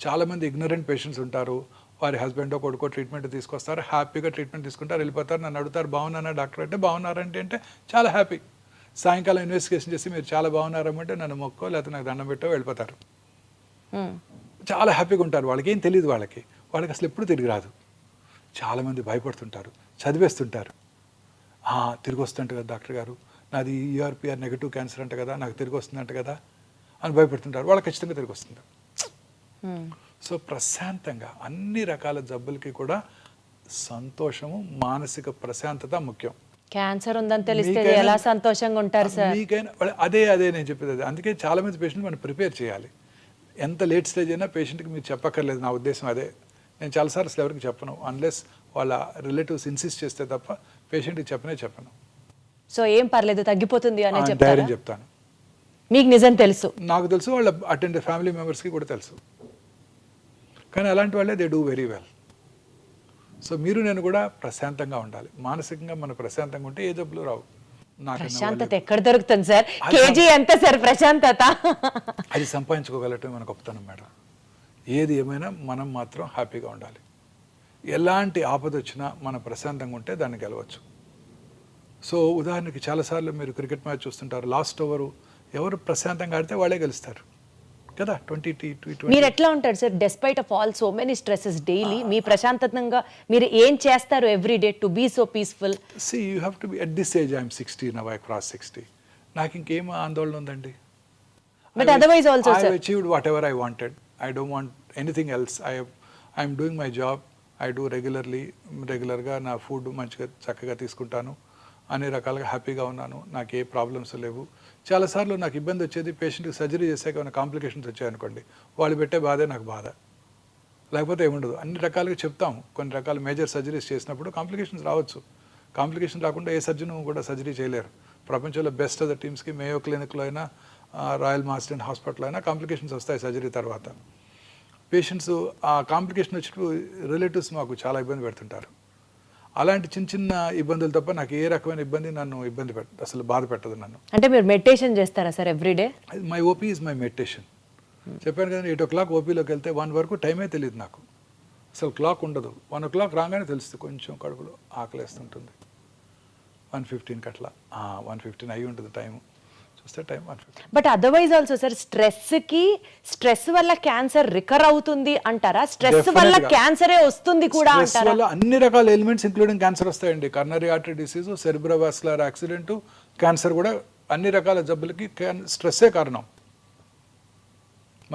చాలా మంది ఇగ్నరెంట్ పేషెంట్స్ ఉంటారు. వారి హస్బెండో కొడుకో ట్రీట్మెంట్ తీసుకొస్తారు, హ్యాపీగా ట్రీట్మెంట్ తీసుకుంటారు, వెళ్ళిపోతారు. నన్ను అడుగుతారు బాగున్నారా డాక్టర్ అంటే, బాగున్నారంటే అంటే చాలా హ్యాపీ. సాయంకాలం ఇన్వెస్టిగేషన్ చేసి మీరు చాలా బాగున్నారమ్మంటే నన్ను మొక్కో లేకపోతే నాకు దండం పెట్టో వెళ్ళిపోతారు. చాలా హ్యాపీగా ఉంటారు. వాళ్ళకి ఏం తెలియదు, వాళ్ళకి అసలు ఎప్పుడు తిరిగి రాదు. చాలామంది భయపడుతుంటారు, చదివేస్తుంటారు. తిరిగి వస్తుంట కదా డాక్టర్ గారు, నాది ERPR నెగటివ్ క్యాన్సర్ అంట కదా, నాకు తిరిగి వస్తుందంట కదా అని భయపడుతుంటారు. వాళ్ళకి ఖచ్చితంగా తిరిగి వస్తుంది. సో ప్రశాంతంగా అన్ని రకాల జబ్బులకి కూడా సంతోషము, మానసిక ప్రశాంతత ముఖ్యం. క్యాన్సర్ ఉందని తెలిస్తే ఎలా సంతోషంగా ఉంటారు సార్? మీకైనా అదే నేను చెప్పేది అదే. అందుకే చాలా మంది పేషెంట్ మనం ప్రిపేర్ చేయాలి. ఎంత లేట్ స్టేజ్ అయినా పేషెంట్కి మీరు చెప్పక్కర్లేదు. నా ఉద్దేశం అదే. నేను చాలాసార్లు అసలు ఎవరికి చెప్పను, అన్లెస్ వాళ్ళ రిలేటివ్స్ ఇన్సిస్ట్ చేస్తే తప్ప పేషెంట్కి చెప్పను. సో ఏం పర్లేదు తగ్గిపోతుంది అనే ధైర్యం చెప్తారా? చెప్తాను. మీకు నిజం తెలుసు. నాకు తెలుసు, వాళ్ళ అటెండ్ ఫ్యామిలీ మెంబర్స్కి కూడా తెలుసు. కానీ అలాంటి వాళ్ళే they do very well. So మీరు నేను కూడా ప్రశాంతంగా ఉండాలి. మానసికంగా మనం ప్రశాంతంగా ఉంటే ఏ జబ్బులు రావు. ప్రశాంతత ఎక్కడ దొరుకుతుంది సార్? కేజీ ఎంత సార్ ప్రశాంతత? అది సంపాదించుకోగలటం మన గొప్పతనం మేడం. ఏది ఏమైనా మనం మాత్రం హ్యాపీగా ఉండాలి. ఎలాంటి ఆపద వచ్చినా మనం ప్రశాంతంగా ఉంటే దాన్ని గెలవచ్చు. సో ఉదాహరణకి చాలాసార్లు మీరు క్రికెట్ మ్యాచ్ చూస్తుంటారు, లాస్ట్ ఓవరు ఎవరు ప్రశాంతంగా ఆడితే వాళ్ళే గెలుస్తారు కదా. 20-20 మీరు ఎట్లా ఉంటారు sir despite of all so many stresses daily? మీ ప్రశాంతంగా మీరు ఏం చేస్తారు every day to be so peaceful? See, you have to be at this age. I'm 60 now. I crossed 60. నాకు ఇంకేం ఆందోళన ఉందండి. But otherwise also, I sir. have achieved whatever I wanted. I don't want anything else. I'm doing my job. I do రెగ్యులర్గా నా ఫుడ్ మంచిగా చక్కగా తీసుకుంటాను. అన్ని రకాలుగా హ్యాపీగా ఉన్నాను. నాకు ఏ ప్రాబ్లమ్స్ లేవు. చాలాసార్లు నాకు ఇబ్బంది వచ్చేది, పేషెంట్కి సర్జరీ చేసాక ఏమైనా కాంప్లికేషన్స్ వచ్చాయనుకోండి, వాళ్ళు పెట్టే బాధే నాకు బాధ. లేకపోతే ఏముండదు. అన్ని రకాలుగా చెప్తాము. కొన్ని రకాల మేజర్ సర్జరీస్ చేసినప్పుడు కాంప్లికేషన్స్ రావచ్చు. కాంప్లికేషన్ రాకుండా ఏ సర్జన్ కూడా సర్జరీ చేయలేరు. ప్రపంచంలో బెస్ట్ ఆఫ్ ద టీమ్స్కి మేయో క్లినిక్లో అయినా రాయల్ మాస్టర్ హాస్పిటల్ అయినా కాంప్లికేషన్స్ వస్తాయి సర్జరీ తర్వాత. పేషెంట్స్ ఆ కాంప్లికేషన్ వచ్చినప్పుడు రిలేటివ్స్ మాకు చాలా ఇబ్బంది పెడుతుంటారు. అలాంటి చిన్న చిన్న ఇబ్బందులు తప్ప నాకు ఏ రకమైన ఇబ్బంది నన్ను అసలు బాధ పెట్టదు నన్ను. అంటే మీరు మెడిటేషన్ చేస్తారా sir everyday? My OP is my meditation. చెప్పాను కదా, 8 o'clock ఓపీలోకి వెళ్తే 1 వరకు టైమే తెలియదు నాకు. అసలు క్లాక్ ఉండదు. 1 o'clock రాగానే తెలుస్తుంది కొంచెం కడుపులో ఆకలేస్తుంటుంది. 1:15 అట్లా 1:15 అయ్యి ఉంటుంది టైము. చూస్తే time 1:15. But otherwise also sir stress వల్ల క్యాన్సర్ రికర్ అవుతుంది అంటారా? స్ట్రెస్ వల్ల Definitely. క్యాన్సరే వస్తుంది కూడా స్ట్రెస్ అంటారా? వల్ల అన్ని రకాల ఎలిమెంట్స్ ఇంక్లూడింగ్ క్యాన్సర్ వస్తాయండి. Coronary artery disease, cerebrovascular accident, cancer కూడా అన్ని రకాల జబ్బులకి స్ట్రెస్సే కారణం.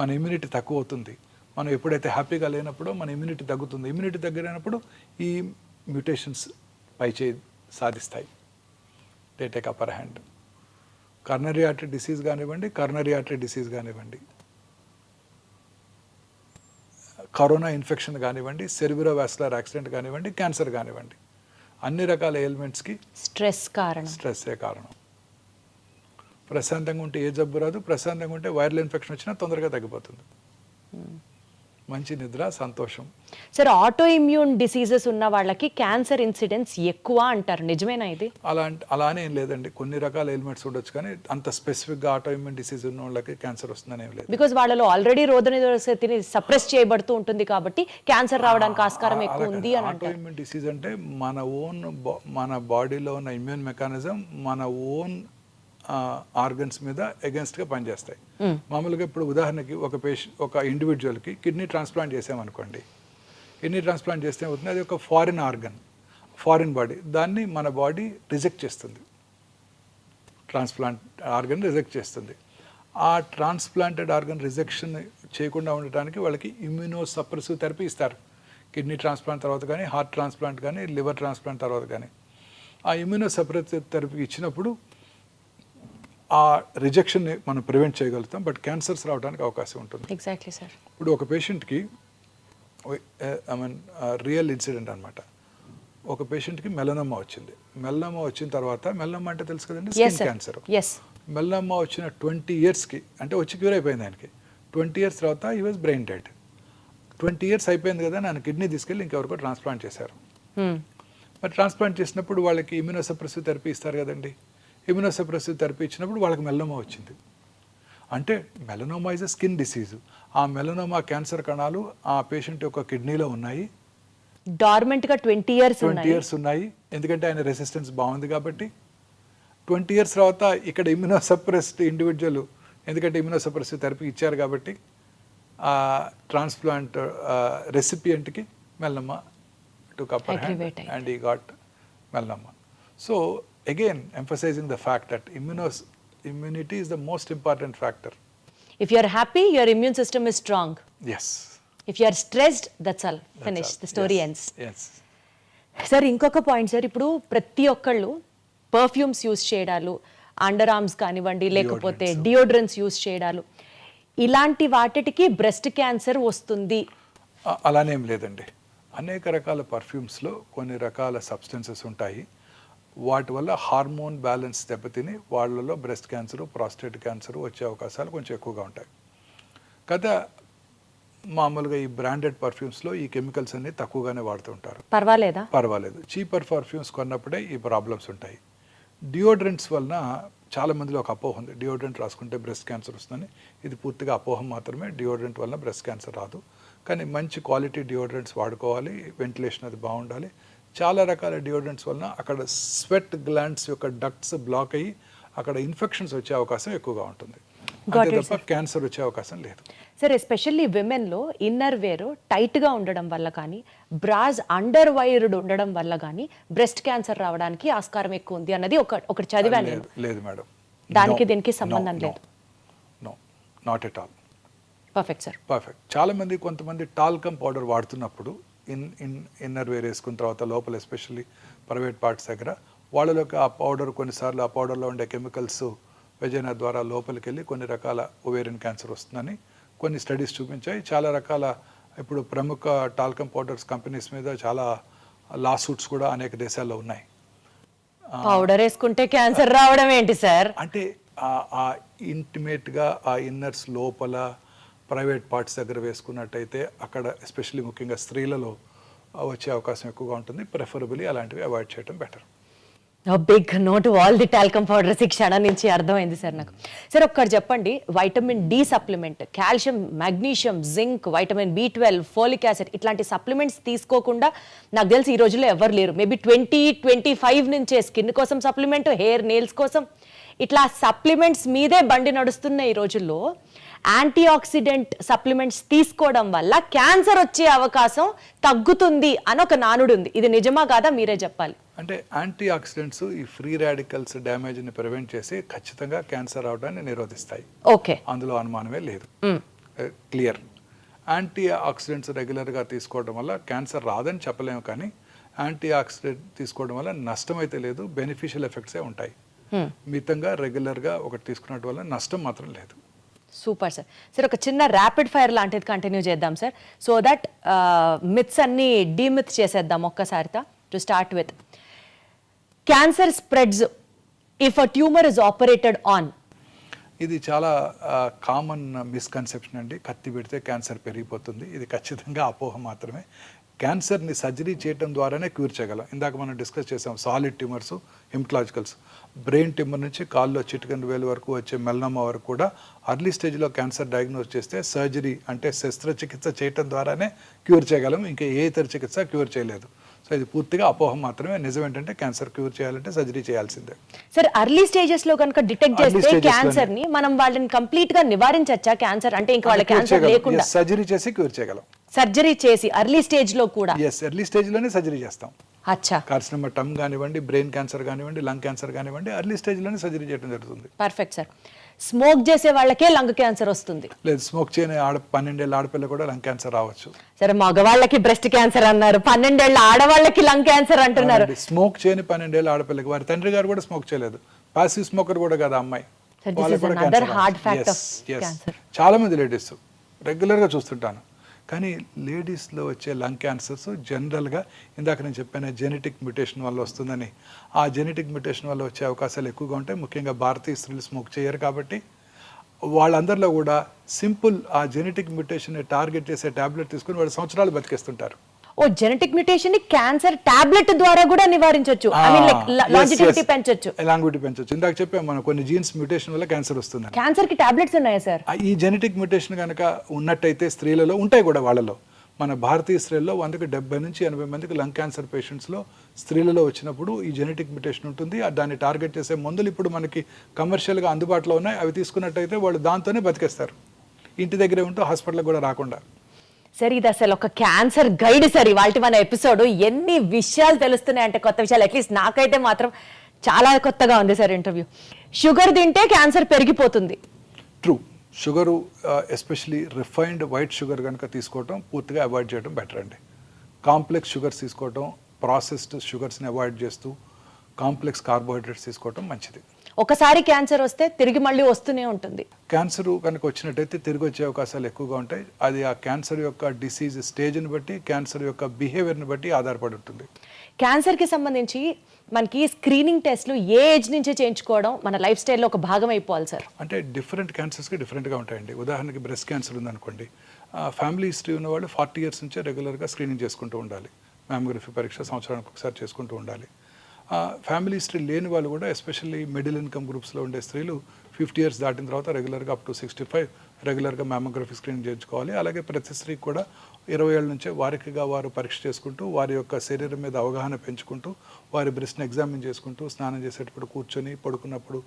మన ఇమ్యూనిటీ తక్కువ అవుతుంది. మనం ఎప్పుడైతే హ్యాపీగా లేనప్పుడో మన ఇమ్యూనిటీ తగ్గుతుంది. ఇమ్యూనిటీ తగ్గినప్పుడు ఈ మ్యూటేషన్స్ పైచేయి సాధిస్తాయి. They take upper hand. Coronary artery disease కానివ్వండి, కరోనా ఇన్ఫెక్షన్ కానివ్వండి, సెరిబ్రోవాస్కులర్ యాక్సిడెంట్ కానివ్వండి, క్యాన్సర్ కానివ్వండి, అన్ని రకాల ఎయిల్మెంట్స్కి స్ట్రెస్సే కారణం. ప్రశాంతంగా ఉంటే ఏ జబ్బు రాదు. ప్రశాంతంగా ఉంటే వైరల్ ఇన్ఫెక్షన్ వచ్చినా తొందరగా తగ్గిపోతుంది. మంచి నిద్ర, సంతోషం. సార్ ఆటో ఇమ్యూన్ డిసీజెస్ ఉన్న వాళ్ళకి క్యాన్సర్ ఇన్సిడెన్స్ ఎక్కువ అంటారు, నిజమేనా ఇది? అలానే ఏం లేదండి. కొన్ని రకాల ఎలిమెంట్స్ ఉండొచ్చు కానీ అంత స్పెసిఫిక్గా ఆటో ఇమ్యూన్ డిసీజ్ ఉన్న వాళ్ళకి క్యాన్సర్ వస్తుందని ఏం లేదు. బికాజ్ వాళ్ళలో ఆల్రెడీ రోగనిరోధక శక్తిని సప్రెస్ చేయబడుతూ ఉంటుంది కాబట్టి క్యాన్సర్ రావడానికి ఆస్కారం ఎక్కువ ఉంది అని ఆటో అంటారు. ఇమ్యూన్ డిసీజ్ అంటే మన బాడీలో ఉన్న ఇమ్యూన్ మెకానిజం మన ఓన్ ఆర్గన్స్ మీద అగెన్స్ట్గా పనిచేస్తాయి. మామూలుగా ఇప్పుడు ఉదాహరణకి ఒక ఇండివిజువల్కి కిడ్నీ ట్రాన్స్ప్లాంట్ చేసామనుకోండి. కిడ్నీ ట్రాన్స్ప్లాంట్ చేస్తే అవుతుంది, అది ఒక ఫారిన్ బాడీ, దాన్ని మన బాడీ రిజెక్ట్ చేస్తుంది. ట్రాన్స్ప్లాంట్ ఆర్గన్ రిజెక్ట్ చేస్తుంది. ఆ ట్రాన్స్ప్లాంటెడ్ ఆర్గన్ రిజెక్షన్ చేయకుండా ఉండటానికి వాళ్ళకి ఇమ్యూనోసప్రెసివ్ థెరపీ ఇస్తారు. కిడ్నీ ట్రాన్స్ప్లాంట్ తర్వాత కానీ, హార్ట్ ట్రాన్స్ప్లాంట్ కానీ, లివర్ ట్రాన్స్ప్లాంట్ తర్వాత కానీ ఆ ఇమ్యూనోసప్రెసివ్ థెరపీ ఇచ్చినప్పుడు ఆ రిజెక్షన్ని మనం ప్రివెంట్ చేయగలుగుతాం. బట్ క్యాన్సర్స్ రావడానికి అవకాశం ఉంటుంది. Exactly sir. ఇప్పుడు ఒక పేషెంట్కి రియల్ ఇన్సిడెంట్ అనమాట. ఒక పేషెంట్కి మెలనోమా వచ్చింది. మెలనోమా వచ్చిన తర్వాత, మెలనోమా అంటే తెలుసు కదండి, స్కిన్ క్యాన్సర్. మెలనోమా వచ్చిన 20 yearsకి అంటే వచ్చి క్యూర్ అయిపోయింది ఆయనకి. 20 years తర్వాత ఈ వాజ్ బ్రెయిన్ డెడ్. 20 years అయిపోయింది కదా, నన్ను కిడ్నీ తీసుకెళ్ళి ఇంకెవరికో ట్రాన్స్ప్లాంట్ చేశారు. మరి ట్రాన్స్ప్లాంట్ చేసినప్పుడు వాళ్ళకి ఇమ్యూనోసప్రెసివ్ థెరపీ ఇస్తారు కదండి. ఇమ్యూనోసప్రెసివ్ థెరపీ ఇచ్చినప్పుడు వాళ్ళకి మెలనోమా వచ్చింది. అంటే melanoma is a skin disease. ఆ మెలనోమా క్యాన్సర్ కణాలు ఆ పేషెంట్ యొక్క కిడ్నీలో ఉన్నాయి. డార్మెంట్గా 20 years ఉన్నాయి. ఎందుకంటే ఆయన రెసిస్టెన్స్ బాగుంది కాబట్టి. 20 years తర్వాత ఇక్కడ ఇమ్యూనోసప్రెస్డ్ ఇండివిజువల్, ఎందుకంటే ఇమ్యూనోసప్రెసివ్ థెరపీ ఇచ్చారు కాబట్టి ఆ ట్రాన్స్ప్లాంట్ రెసిపియంట్కి melanoma took upper hand and he got melanoma. So again emphasizing the fact that immunity is the most important factor. If you are happy, your immune system is strong. Yes. If you are stressed, that's all. Finish. The story ends. Yes. Sir ఇంకొక పాయింట్ సార్, ఇప్పుడు ప్రతి ఒక్కళ్ళు పర్ఫ్యూమ్స్ యూస్ చేయడాలు, అండర్ ఆర్మ్స్ కానివ్వండి, లేకపోతే డియోడ్రెంట్స్ యూస్ చేయడాలు, ఇలాంటి వాటికి బ్రెస్ట్ క్యాన్సర్ వస్తుంది అలానేం లేదండి. అనేక రకాల పర్ఫ్యూమ్స్లో కొన్ని రకాల సబ్స్టెన్సెస్ ఉంటాయి. వాటి వల్ల హార్మోన్ బ్యాలెన్స్ దెబ్బతిని వాళ్ళలో బ్రెస్ట్ క్యాన్సర్, ప్రాస్టేట్ క్యాన్సర్ వచ్చే అవకాశాలు కొంచెం ఎక్కువగా ఉంటాయి కదా. మామూలుగా ఈ బ్రాండెడ్ పర్ఫ్యూమ్స్లో ఈ కెమికల్స్ అన్ని తక్కువగానే వాడుతుంటారు. పర్వాలేదు. చీపర్ పర్ఫ్యూమ్స్ కొన్నప్పుడే ఈ ప్రాబ్లమ్స్ ఉంటాయి. డియోడ్రెంట్స్ వలన చాలా మందిలో ఒక అపోహ ఉంది, డియోడ్రెంట్ రాసుకుంటే బ్రెస్ట్ క్యాన్సర్ వస్తుందని. ఇది పూర్తిగా అపోహ మాత్రమే. డియోడ్రెంట్ వలన బ్రెస్ట్ క్యాన్సర్ రాదు. కానీ మంచి క్వాలిటీ డియోడ్రెంట్స్ వాడుకోవాలి, వెంటిలేషన్ అది బాగుండాలి. చాలా రకాల డియోడ్రెంట్స్ వలన అక్కడ స్వెట్ గ్లాండ్స్ యొక్క డక్ట్స్ బ్లాక్ అయ్యి అక్కడ ఇన్ఫెక్షన్స్ వచ్చే అవకాశం ఎక్కువగా ఉంటుంది. అంతే తప్ప క్యాన్సర్ వచ్చే అవకాశం లేదు. సరే, ఎస్పెషల్లీ విమెన్లో ఇన్నర్ వేర్ టైట్గా ఉండడం వల్ల కానీ, బ్రాస్ అండర్ వైర్డ్ ఉండడం వల్ల కానీ బ్రెస్ట్ క్యాన్సర్ రావడానికి ఆస్కారం ఎక్కువ ఉంది అన్నది ఒకటి చదివాను నేను. లేదు మేడం, దానికి దీనికి సంబంధం లేదు. No, not at all. Perfect sir, perfect. చాలామంది కొంతమంది టాల్కమ్ పౌడర్ వాడుతున్నప్పుడు ఇన్నర్ వేర్ వేసుకున్న తర్వాత లోపల ఎస్పెషల్లీ ప్రైవేట్ పార్ట్స్ దగ్గర వాళ్ళలోకి ఆ పౌడర్ కొన్నిసార్లు ఆ పౌడర్లో ఉండే కెమికల్స్ వెజైనా ద్వారా లోపలికి వెళ్ళి కొన్ని రకాల ఓవేరియన్ క్యాన్సర్ వస్తుందని కొన్ని స్టడీస్ చూపించాయి. చాలా రకాల ఇప్పుడు ప్రముఖ టాల్కమ్ పౌడర్స్ కంపెనీస్ మీద చాలా లా సూట్స్ కూడా అనేక దేశాల్లో ఉన్నాయి. పౌడర్ వేసుకుంటే క్యాన్సర్ రావడం ఏంటి సార్? అంటే ఆ ఇంటిమేట్గా ఆ ఇన్నర్స్ లోపల ప్రైవేట్ పార్ట్స్ దగ్గర వేసుకున్నట్టయితే అక్కడ ఎస్పెషల్లీ ముఖ్యంగా స్త్రీలలో వచ్చే అవకాశం ఎక్కువగా ఉంటుంది. ప్రిఫరబుల్లీ అలాంటివి అవాయిడ్ చేయడం better. Big note all the talcum powders ఈ క్షణం నుంచి అర్థమైంది సార్ నాకు. సార్ ఒక్కటి చెప్పండి, vitamin D supplement, calcium, magnesium, zinc, vitamin B12, folic acid ఇట్లాంటి సప్లిమెంట్స్ తీసుకోకుండా నాకు తెలిసి ఈ రోజుల్లో ఎవరు లేరు. మేబీ 20-25 నుంచే స్కిన్ కోసం సప్లిమెంట్, హెయిర్ నెయిల్స్ కోసం ఇట్లా సప్లిమెంట్స్ మీదే బండి నడుస్తున్న ఈ రోజుల్లో యాంటీ ఆక్సిడెంట్ సప్లిమెంట్స్ తీసుకోవడం వల్ల క్యాన్సర్ వచ్చే అవకాశం తగ్గుతుంది అని ఒక నానుడు ఉంది. ఇది నిజమా కాదా మీరే చెప్పాలి. అంటే యాంటీ ఆక్సిడెంట్స్ ఈ ఫ్రీ రాడికల్స్ డ్యామేజ్ని ప్రివెంట్ చేసి ఖచ్చితంగా క్యాన్సర్ అవడాన్ని నిరోధిస్తాయి. ఓకే, అందులో అనుమానమే లేదు. క్లియర్. యాంటీ ఆక్సిడెంట్స్ రెగ్యులర్గా తీసుకోవడం వల్ల క్యాన్సర్ రాదని చెప్పలేము, కానీ యాంటీ ఆక్సిడెంట్ తీసుకోవడం వల్ల నష్టం అయితే లేదు, బెనిఫిషియల్ ఎఫెక్ట్సే ఉంటాయి. మితంగా రెగ్యులర్గా ఒకటి తీసుకున్నట్టు వల్ల నష్టం మాత్రం లేదు. Super sir. సార్ ఒక చిన్న ర్యాపిడ్ ఫైర్ లాంటిది కంటిన్యూ చేద్దాం సార్, సో దట్ మిత్స్ అన్ని డీమిత్ చేసేద్దాం ఒక్కసారితో. To start with, cancer spreads if a tumor is operated on. ఇది చాలా కామన్ మిస్కన్సెప్షన్ అండి. కత్తి పెడితే క్యాన్సర్ పెరిగిపోతుంది. ఇది ఖచ్చితంగా అపోహ మాత్రమే. క్యాన్సర్ని సర్జరీ చేయడం ద్వారానే క్యూర్ చేయగలం. ఇందాక మనం డిస్కస్ చేసాం సాలిడ్ ట్యూమర్స్, హిమటలాజికల్స్. బ్రెయిన్ ట్యూమర్ నుంచి కాల్లో చిటికెన్ వేలు వరకు వచ్చే మెలనోమా వరకు కూడా అర్లీ స్టేజ్లో క్యాన్సర్ డయాగ్నోస్ చేస్తే సర్జరీ అంటే శస్త్రచికిత్స చేయడం ద్వారానే క్యూర్ చేయగలం. ఇంకా ఏ ఇతర చికిత్స క్యూర్ చేయలేదు. సో ఇది పూర్తిగా అపోహ మాత్రమే. నిజం ఏంటంటే క్యాన్సర్ క్యూర్ చేయాలంటే సర్జరీ చేయాల్సిందే. సార్ అర్లీ స్టేజెస్ లో కనుక డిటెక్ట్ చేస్తే క్యాన్సర్ ని మనం వాళ్ళని కంప్లీట్ గా నివారించచ్చా? క్యాన్సర్ అంటే ఇంకా వాళ్ళ క్యాన్సర్ లేకుండా సర్జరీ చేసి క్యూర్ చేయగలం. సర్జరీ చేసి అర్లీ స్టేజ్ లో కూడా? ఎస్, ఎర్లీ స్టేజ్ లోనే సర్జరీ చేస్తాం. అచ్చా. కార్సినోమా టమ్ కానివ్వండి, బ్రెయిన్ క్యాన్సర్ కానివ్వండి, లంగ్ క్యాన్సర్ కానివ్వండి, అర్లీ స్టేజ్ లోనే సర్జరీ చేయడం జరుగుతుంది. Perfect sir. స్మోక్ చేసే వాళ్ళకే లంగ్ క్యాన్సర్ వస్తుంది? లేదు, స్మోక్ చేయని 12 ఏళ్ళ ఆడపిల్ల కూడా లంగ్ క్యాన్సర్ రావచ్చు. సరే, మగవాళ్ళకి బ్రెస్ట్ క్యాన్సర్ అన్నారు, 12 ఏళ్ళ ఆడవాళ్ళకి లంగ్ క్యాన్సర్ అంటున్నారు. స్మోక్ చేయని 12 ఏళ్ళ ఆడపిల్లకి వారి తండ్రి గారు కూడా స్మోక్ చేయలేదు, పాసివ్ స్మోకర్ కూడా కదా అమ్మాయి. చాలా మంది లేడీస్ రెగ్యులర్గా చూస్తుంటాను. కానీ లేడీస్లో వచ్చే లంగ్ క్యాన్సర్స్ జనరల్గా ఇందాక నేను చెప్పాను జెనెటిక్ మ్యుటేషన్ వల్ల వస్తుందని. ఆ జెనెటిక్ మ్యుటేషన్ వల్ల వచ్చే అవకాశాలు ఎక్కువగా ఉంటాయి. ముఖ్యంగా భారతీయ స్త్రీలు స్మోక్ చేయరు కాబట్టి వాళ్ళందరిలో కూడా సింపుల్ ఆ జెనెటిక్ మ్యుటేషన్ని టార్గెట్ చేసే ట్యాబ్లెట్ తీసుకుని వాళ్ళు సంవత్సరాలు బతికేస్తుంటారు. ఓ, జెనెటిక్ మ్యుటేషన్ ని క్యాన్సర్ టాబ్లెట్ ద్వారా కూడా నివారించవచ్చు, ఐ మీన్ లైక్ లాంజివిటీ పెంచొచ్చు. లాంజివిటీ పెంచొచ్చు. ఇందాక చెప్పాము మనం కొన్ని జీన్స్ మ్యుటేషన్ వల్ల క్యాన్సర్ వస్తుంది. క్యాన్సర్ కి టాబ్లెట్స్ ఉన్నాయా సార్? ఈ జెనెటిక్ మ్యుటేషన్ కనుక ఉన్నట్టయితే స్త్రీలలో ఉంటాయి కూడా. వాళ్ళలో మన భారతీయ స్త్రీల్లో 100కి 70 నుంచి 80 మందికి లంగ్ క్యాన్సర్ పేషెంట్స్లో స్త్రీలలో వచ్చినప్పుడు ఈ జెనెటిక్ మ్యుటేషన్ ఉంటుంది. దాన్ని టార్గెట్ చేసే మందులు ఇప్పుడు మనకి కమర్షియల్గా అందుబాటులో ఉన్నాయి. అవి తీసుకున్నట్టయితే వాళ్ళు దాంతోనే బతికేస్తారు, ఇంటి దగ్గరే ఉంటూ హాస్పిటల్కి కూడా రాకుండా. సరే, ఇది అసలు ఒక క్యాన్సర్ గైడ్ సార్ ఇవాల్టి మన ఎపిసోడ్. ఎన్ని విషయాలు తెలుస్తున్నాయి అంటే, కొత్త విషయాలు. అట్లీస్ట్ నాకైతే మాత్రం చాలా కొత్తగా ఉంది సార్ ఇంటర్వ్యూ. షుగర్ తింటే క్యాన్సర్ పెరిగిపోతుంది. True. Sugar especially refined white sugar కనుక తీసుకోవటం పూర్తిగా అవాయిడ్ చేయడం బెటర్ అండి. కాంప్లెక్స్ షుగర్స్ తీసుకోవటం, ప్రాసెస్డ్ షుగర్స్ని అవాయిడ్ చేస్తూ కాంప్లెక్స్ కార్బోహైడ్రేట్స్ తీసుకోవటం మంచిది. ఒకసారి క్యాన్సర్ వస్తే తిరిగి మళ్ళీ వస్తూనే ఉంటుంది. క్యాన్సర్ కనుక వచ్చినట్టయితే తిరిగి వచ్చే అవకాశాలు ఎక్కువగా ఉంటాయి. అది ఆ క్యాన్సర్ యొక్క డిసీజ్ స్టేజ్ని బట్టి, క్యాన్సర్ యొక్క బిహేవియర్ని బట్టి ఆధారపడి ఉంటుంది. క్యాన్సర్కి సంబంధించి మనకి స్క్రీనింగ్ టెస్ట్లు ఏ ఏజ్ నుంచి చేయించుకోవడం మన లైఫ్ స్టైల్లో ఒక భాగం అయిపోవాలి సార్? అంటే డిఫరెంట్ క్యాన్సర్స్కి డిఫరెంట్గా ఉంటాయండి. ఉదాహరణకి బ్రెస్ట్ క్యాన్సర్ ఉందనుకోండి, ఫ్యామిలీ హిస్టరీ ఉన్న వాళ్ళు 40 years నుంచే రెగ్యులర్గా స్క్రీనింగ్ చేసుకుంటూ ఉండాలి. మ్యామోగ్రఫీ పరీక్ష సంవత్సరానికి ఒకసారి చేసుకుంటూ ఉండాలి. ఫ్యామిలీ హిస్టరీ లేని వాళ్ళు కూడా, ఎస్పెషల్లీ మిడిల్ ఇన్కమ్ గ్రూప్స్లో ఉండే స్త్రీలు 50 years దాటిన తర్వాత రెగ్యులర్గా అప్ టు 65 రెగ్యులర్గా మ్యామోగ్రఫీ స్క్రీనింగ్ చేయించుకోవాలి. అలాగే ప్రతి స్త్రీకి కూడా 20 ఏళ్ళ నుంచే వారికిగా వారు పరీక్ష చేసుకుంటూ, వారి యొక్క శరీరం మీద అవగాహన పెంచుకుంటూ, వారి బ్రెస్ట్ని ఎగ్జామిన్ చేసుకుంటూ, స్నానం చేసేటప్పుడు కూర్చొని, పడుకున్నప్పుడు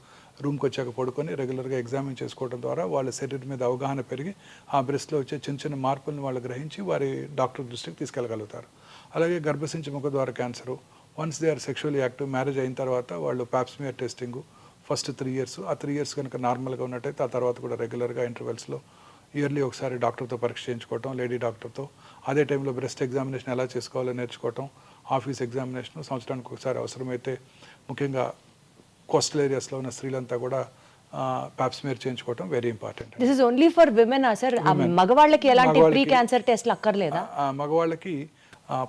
రూమ్కి వచ్చాక పడుకొని రెగ్యులర్గా ఎగ్జామిన్ చేసుకోవడం ద్వారా వాళ్ళ శరీరం మీద అవగాహన పెరిగి ఆ బ్రెస్ట్లో వచ్చే చిన్న చిన్న మార్పులను వాళ్ళు గ్రహించి వారి డాక్టర్ దృష్టికి తీసుకెళ్ళగలుగుతారు. అలాగే గర్భసించి ముఖద్వార cancer, once they are sexually active, marriage అయిన తర్వాత వాళ్ళు పాప్స్మియర్ టెస్టింగ్ ఫస్ట్ 3 years, ఆ 3 years కనుక నార్మల్గా ఉన్నట్టయితే ఆ తర్వాత కూడా రెగ్యులర్గా ఇంటర్వెల్స్లో ఇయర్లీ ఒకసారి డాక్టర్తో పరీక్ష చేయించుకోవటం, లేడీ డాక్టర్తో. అదే టైంలో బ్రెస్ట్ ఎగ్జామినేషన్ ఎలా చేసుకోవాలో నేర్చుకోవటం, ఆఫీస్ ఎగ్జామినేషన్ సంవత్సరానికి ఒకసారి అవసరమైతే ముఖ్యంగా కోస్టల్ ఏరియాస్లో ఉన్న స్త్రీలంతా కూడా పాప్స్మియర్ చేయించుకోవటం very important. This is only for women sir? మగవాళ్ళకి ఎలాంటి ప్రీ క్యాన్సర్ టెస్ట్లు అక్కర్లేదా? మగవాళ్ళకి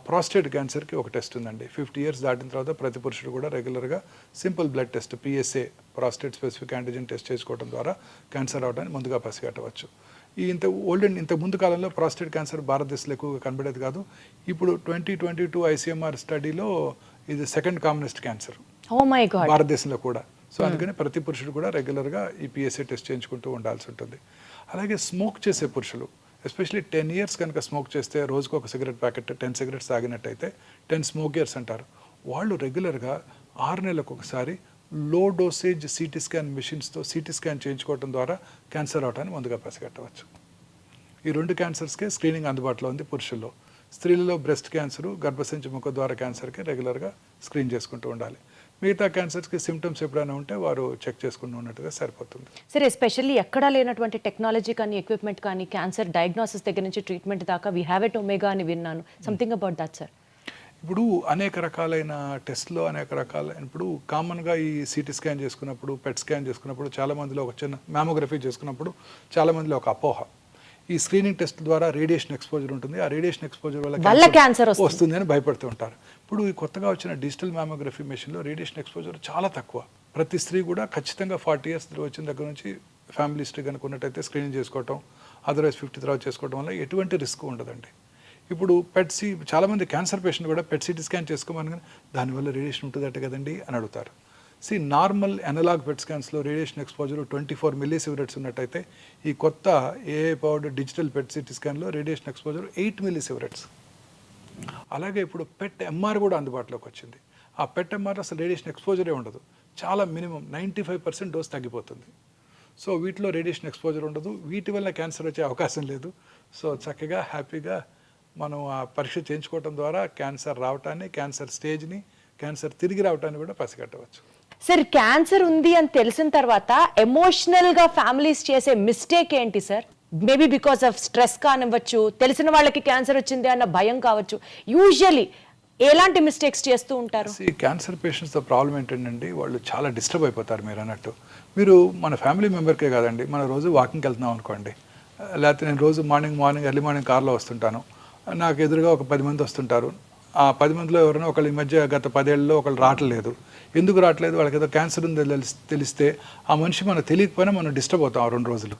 ప్రాస్టేట్ క్యాన్సర్కి ఒక టెస్ట్ ఉందండి. 50 years దాటిన తర్వాత ప్రతి పురుషుడు కూడా రెగ్యులర్గా simple blood test PSA, prostate specific antigen test చేసుకోవడం ద్వారా క్యాన్సర్ అవడానికి ముందుగా పసిగట్టవచ్చు. ఇంత ముందు కాలంలో ప్రాస్టేట్ క్యాన్సర్ భారతదేశంలో ఎక్కువగా కనబడేది కాదు. ఇప్పుడు 2022 ICMR స్టడీలో ఇది సెకండ్ కామనెస్ట్ క్యాన్సర్ భారతదేశంలో కూడా. సో అందుకని ప్రతి పురుషుడు కూడా రెగ్యులర్గా ఈ PSA టెస్ట్ చేయించుకుంటూ ఉండాల్సి ఉంటుంది. అలాగే స్మోక్ చేసే పురుషులు, ఎస్పెషలీ 10 years కనుక స్మోక్ చేస్తే, రోజుకు ఒక cigarette packet 10 cigarettes తాగినట్టయితే 10 smoke years అంటారు. వాళ్ళు రెగ్యులర్గా 6 నెలలకు ఒకసారి లో డోసేజ్ CT స్కాన్ మెషిన్స్తో CT స్కాన్ చేయించుకోవడం ద్వారా క్యాన్సర్ అవటాన్ని ముందుగా పసిగట్టవచ్చు. ఈ 2 క్యాన్సర్స్కే స్క్రీనింగ్ అందుబాటులో ఉంది పురుషుల్లో. స్త్రీలలో బ్రెస్ట్ క్యాన్సరు, గర్భసంచి ముఖద్వార క్యాన్సర్కి రెగ్యులర్గా స్క్రీన్ చేసుకుంటూ ఉండాలి. మిగతా క్యాన్సర్స్కి సిమ్టమ్స్ ఎప్పుడైనా ఉంటే వారు చెక్ చేసుకుంటూ ఉన్నట్టుగా సరిపోతుంది. సరే, ఎస్పెషల్లీ ఎక్కడా లేనటువంటి టెక్నాలజీ కానీ, ఎక్విప్మెంట్ కానీ, క్యాన్సర్ డయాగ్నోసిస్ దగ్గర నుంచి ట్రీట్మెంట్ దాకా వీ హ్యావ్ ఎట్ ఒమేగా అని విన్నాను. Something about that sir? ఇప్పుడు అనేక రకాలైన టెస్ట్లో ఇప్పుడు కామన్గా ఈ CT స్కాన్ చేసుకున్నప్పుడు, PET స్కాన్ చేసుకున్నప్పుడు, చాలామందిలో ఒక చిన్న మ్యామోగ్రఫీ చేసుకున్నప్పుడు చాలామందిలో ఒక అపోహ, ఈ స్క్రీనింగ్ టెస్ట్ ద్వారా రేడియేషన్ ఎక్స్పోజర్ ఉంటుంది, ఆ రేడియేషన్ ఎక్స్పోజర్ వల్ల క్యాన్సర్ వస్తుంది అని భయపడుతూ ఉంటారు. ఇప్పుడు ఈ కొత్తగా వచ్చిన డిజిటల్ మ్యామోగ్రఫీ మెషిన్లో రేడియేషన్ ఎక్స్పోజర్ చాలా తక్కువ. ప్రతి స్త్రీ కూడా ఖచ్చితంగా 40 years వచ్చిన దగ్గర నుంచి ఫ్యామిలీ హిస్టరీ కనుక ఉన్నట్టయితే స్క్రీనింగ్ చేసుకోవటం, అదర్వైజ్ 50 తర్వాత చేసుకోవడం వల్ల ఎటువంటి రిస్క్ ఉండదండి. ఇప్పుడు చాలామంది క్యాన్సర్ పేషెంట్ కూడా PET-CT స్కాన్ చేసుకోమని, కానీ దానివల్ల రేడియేషన్ ఉంటుందట కదండి అని అడుగుతారు. నార్మల్ అనలాగ్ PET స్కాన్స్లో రేడియేషన్ ఎక్స్పోజర్ 24 millisieverts ఉన్నట్టయితే ఈ కొత్త AI పవర్డ్ డిజిటల్ PET-CT స్కాన్లో రేడియేషన్ ఎక్స్పోజర్ 8 millisieverts. అలాగే ఇప్పుడు PET-MR కూడా అందుబాటులోకి వచ్చింది. ఆ PET-MR అసలు రేడియేషన్ ఎక్స్పోజరే ఉండదు, చాలా మినిమం 95% డోస్ తగ్గిపోతుంది. సో వీటిలో రేడియేషన్ ఎక్స్పోజర్ ఉండదు, వీటి వల్ల క్యాన్సర్ వచ్చే అవకాశం లేదు. సో చక్కగా హ్యాపీగా మనం ఆ పరీక్ష చేయించుకోవడం ద్వారా క్యాన్సర్ రావటాన్ని, క్యాన్సర్ స్టేజ్ని, క్యాన్సర్ తిరిగి రావటాన్ని కూడా పసిగట్టవచ్చు. సార్, క్యాన్సర్ ఉంది అని తెలిసిన తర్వాత ఎమోషనల్గా ఫ్యామిలీస్ చేసే మిస్టేక్ ఏంటి sir? Maybe because of stress కానివ్వచ్చు, తెలిసిన వాళ్ళకి క్యాన్సర్ వచ్చింది అన్న భయం కావచ్చు. యూజువలీ ఎలాంటి మిస్టేక్స్ చేస్తూ ఉంటారు? క్యాన్సర్ పేషెంట్స్తో ప్రాబ్లం ఏంటంటే వాళ్ళు చాలా డిస్టర్బ్ అయిపోతారు. మీరు అన్నట్టు, మీరు మన ఫ్యామిలీ మెంబర్కే కాదండి, మన రోజు వాకింగ్కి వెళ్తున్నాం అనుకోండి, లేకపోతే నేను రోజు మార్నింగ్ ఎర్లీ మార్నింగ్ కార్లో వస్తుంటాను, నాకు ఎదురుగా ఒక 10 మంది వస్తుంటారు. ఆ 10 మందిలో ఎవరైనా ఒకళ్ళు ఈ మధ్య గత 10 ఏళ్ళలో ఒకళ్ళు రావట్లేదు. ఎందుకు రావట్లేదు? వాళ్ళకి ఏదో క్యాన్సర్ ఉంది తెలిస్తే ఆ మనిషి మనకు తెలియకపోయినా మనం డిస్టర్బ్ అవుతాం 2 రోజులు.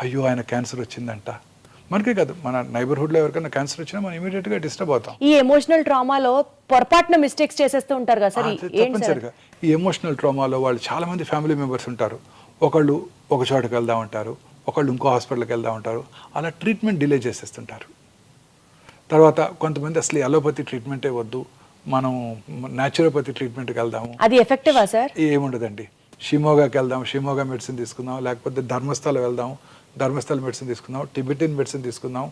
అయ్యో ఆయన క్యాన్సర్ వచ్చిందంట. మనకే కాదు, మన నైబర్హుడ్లో ఎవరికైనా క్యాన్సర్ వచ్చినా మనం ఇమీడియట్గా డిస్టర్బ్ అవుతాం. ఈ ఎమోషనల్ ట్రామాలో పొరపాటున మిస్టేక్స్ చేసేస్తూ ఉంటారు కదా సార్? తప్పనిసరిగా ఈ ఎమోషనల్ ట్రామాలో వాళ్ళు చాలామంది ఫ్యామిలీ మెంబర్స్ ఉంటారు. ఒకళ్ళు ఒక చోటుకి వెళ్దాం ఉంటారు, ఒకళ్ళు ఇంకో హాస్పిటల్కి వెళ్దాం ఉంటారు. అలా ట్రీట్మెంట్ డిలే చేసేస్తుంటారు. తర్వాత కొంతమంది అసలు అలోపతి ట్రీట్మెంటే వద్దు, మనం న్యాచురోపతి ట్రీట్మెంట్కి వెళ్దాము. అది ఎఫెక్టివా సార్? ఏముండదండి, షిమోగాకి వెళ్దాం, షిమోగా మెడిసిన్ తీసుకుందాం, లేకపోతే ధర్మస్థల వెళ్దాం, ధర్మస్థల మెడిసిన్ తీసుకుందాం, టిబెటిన్ మెడిసిన్ తీసుకుందాం.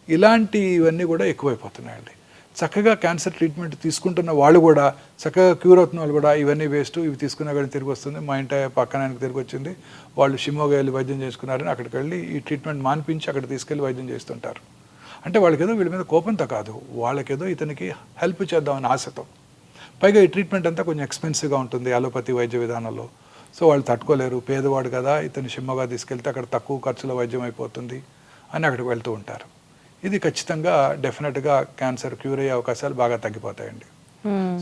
ఇలాంటివన్నీ కూడా ఎక్కువైపోతున్నాయండి. చక్కగా క్యాన్సర్ ట్రీట్మెంట్ తీసుకుంటున్న వాళ్ళు కూడా, చక్కగా క్యూర్ అవుతున్న వాళ్ళు కూడా ఇవన్నీ వేస్ట్, ఇవి తీసుకున్నా కానీ తిరిగి వస్తుంది, మా ఇంటి పక్కన ఆయనకు తిరిగి వచ్చింది, వాళ్ళు షిమోగా వెళ్ళి వైద్యం చేసుకున్నారని అక్కడికి వెళ్ళి ఈ ట్రీట్మెంట్ మాన్పించి అక్కడ తీసుకెళ్ళి వైద్యం చేస్తుంటారు. అంటే వాళ్ళకేదో వీళ్ళ మీద కోపంతో కాదు, వాళ్ళకేదో ఇతనికి హెల్ప్ చేద్దామని ఆశతో. పైగా ఈ ట్రీట్మెంట్ అంతా కొంచెం ఎక్స్పెన్సివ్గా ఉంటుంది అలోపతి వైద్య విధానంలో. సో వాళ్ళు తట్టుకోలేరు, పేదవాడు కదా ఇతను షిమ్మగా తీసుకెళ్తే అక్కడ తక్కువ ఖర్చులో వైద్యం అయిపోతుంది అని అక్కడికి వెళ్తూ ఉంటారు. ఇది ఖచ్చితంగా డెఫినెట్గా క్యాన్సర్ క్యూర్ అయ్యే అవకాశాలు బాగా తగ్గిపోతాయండి.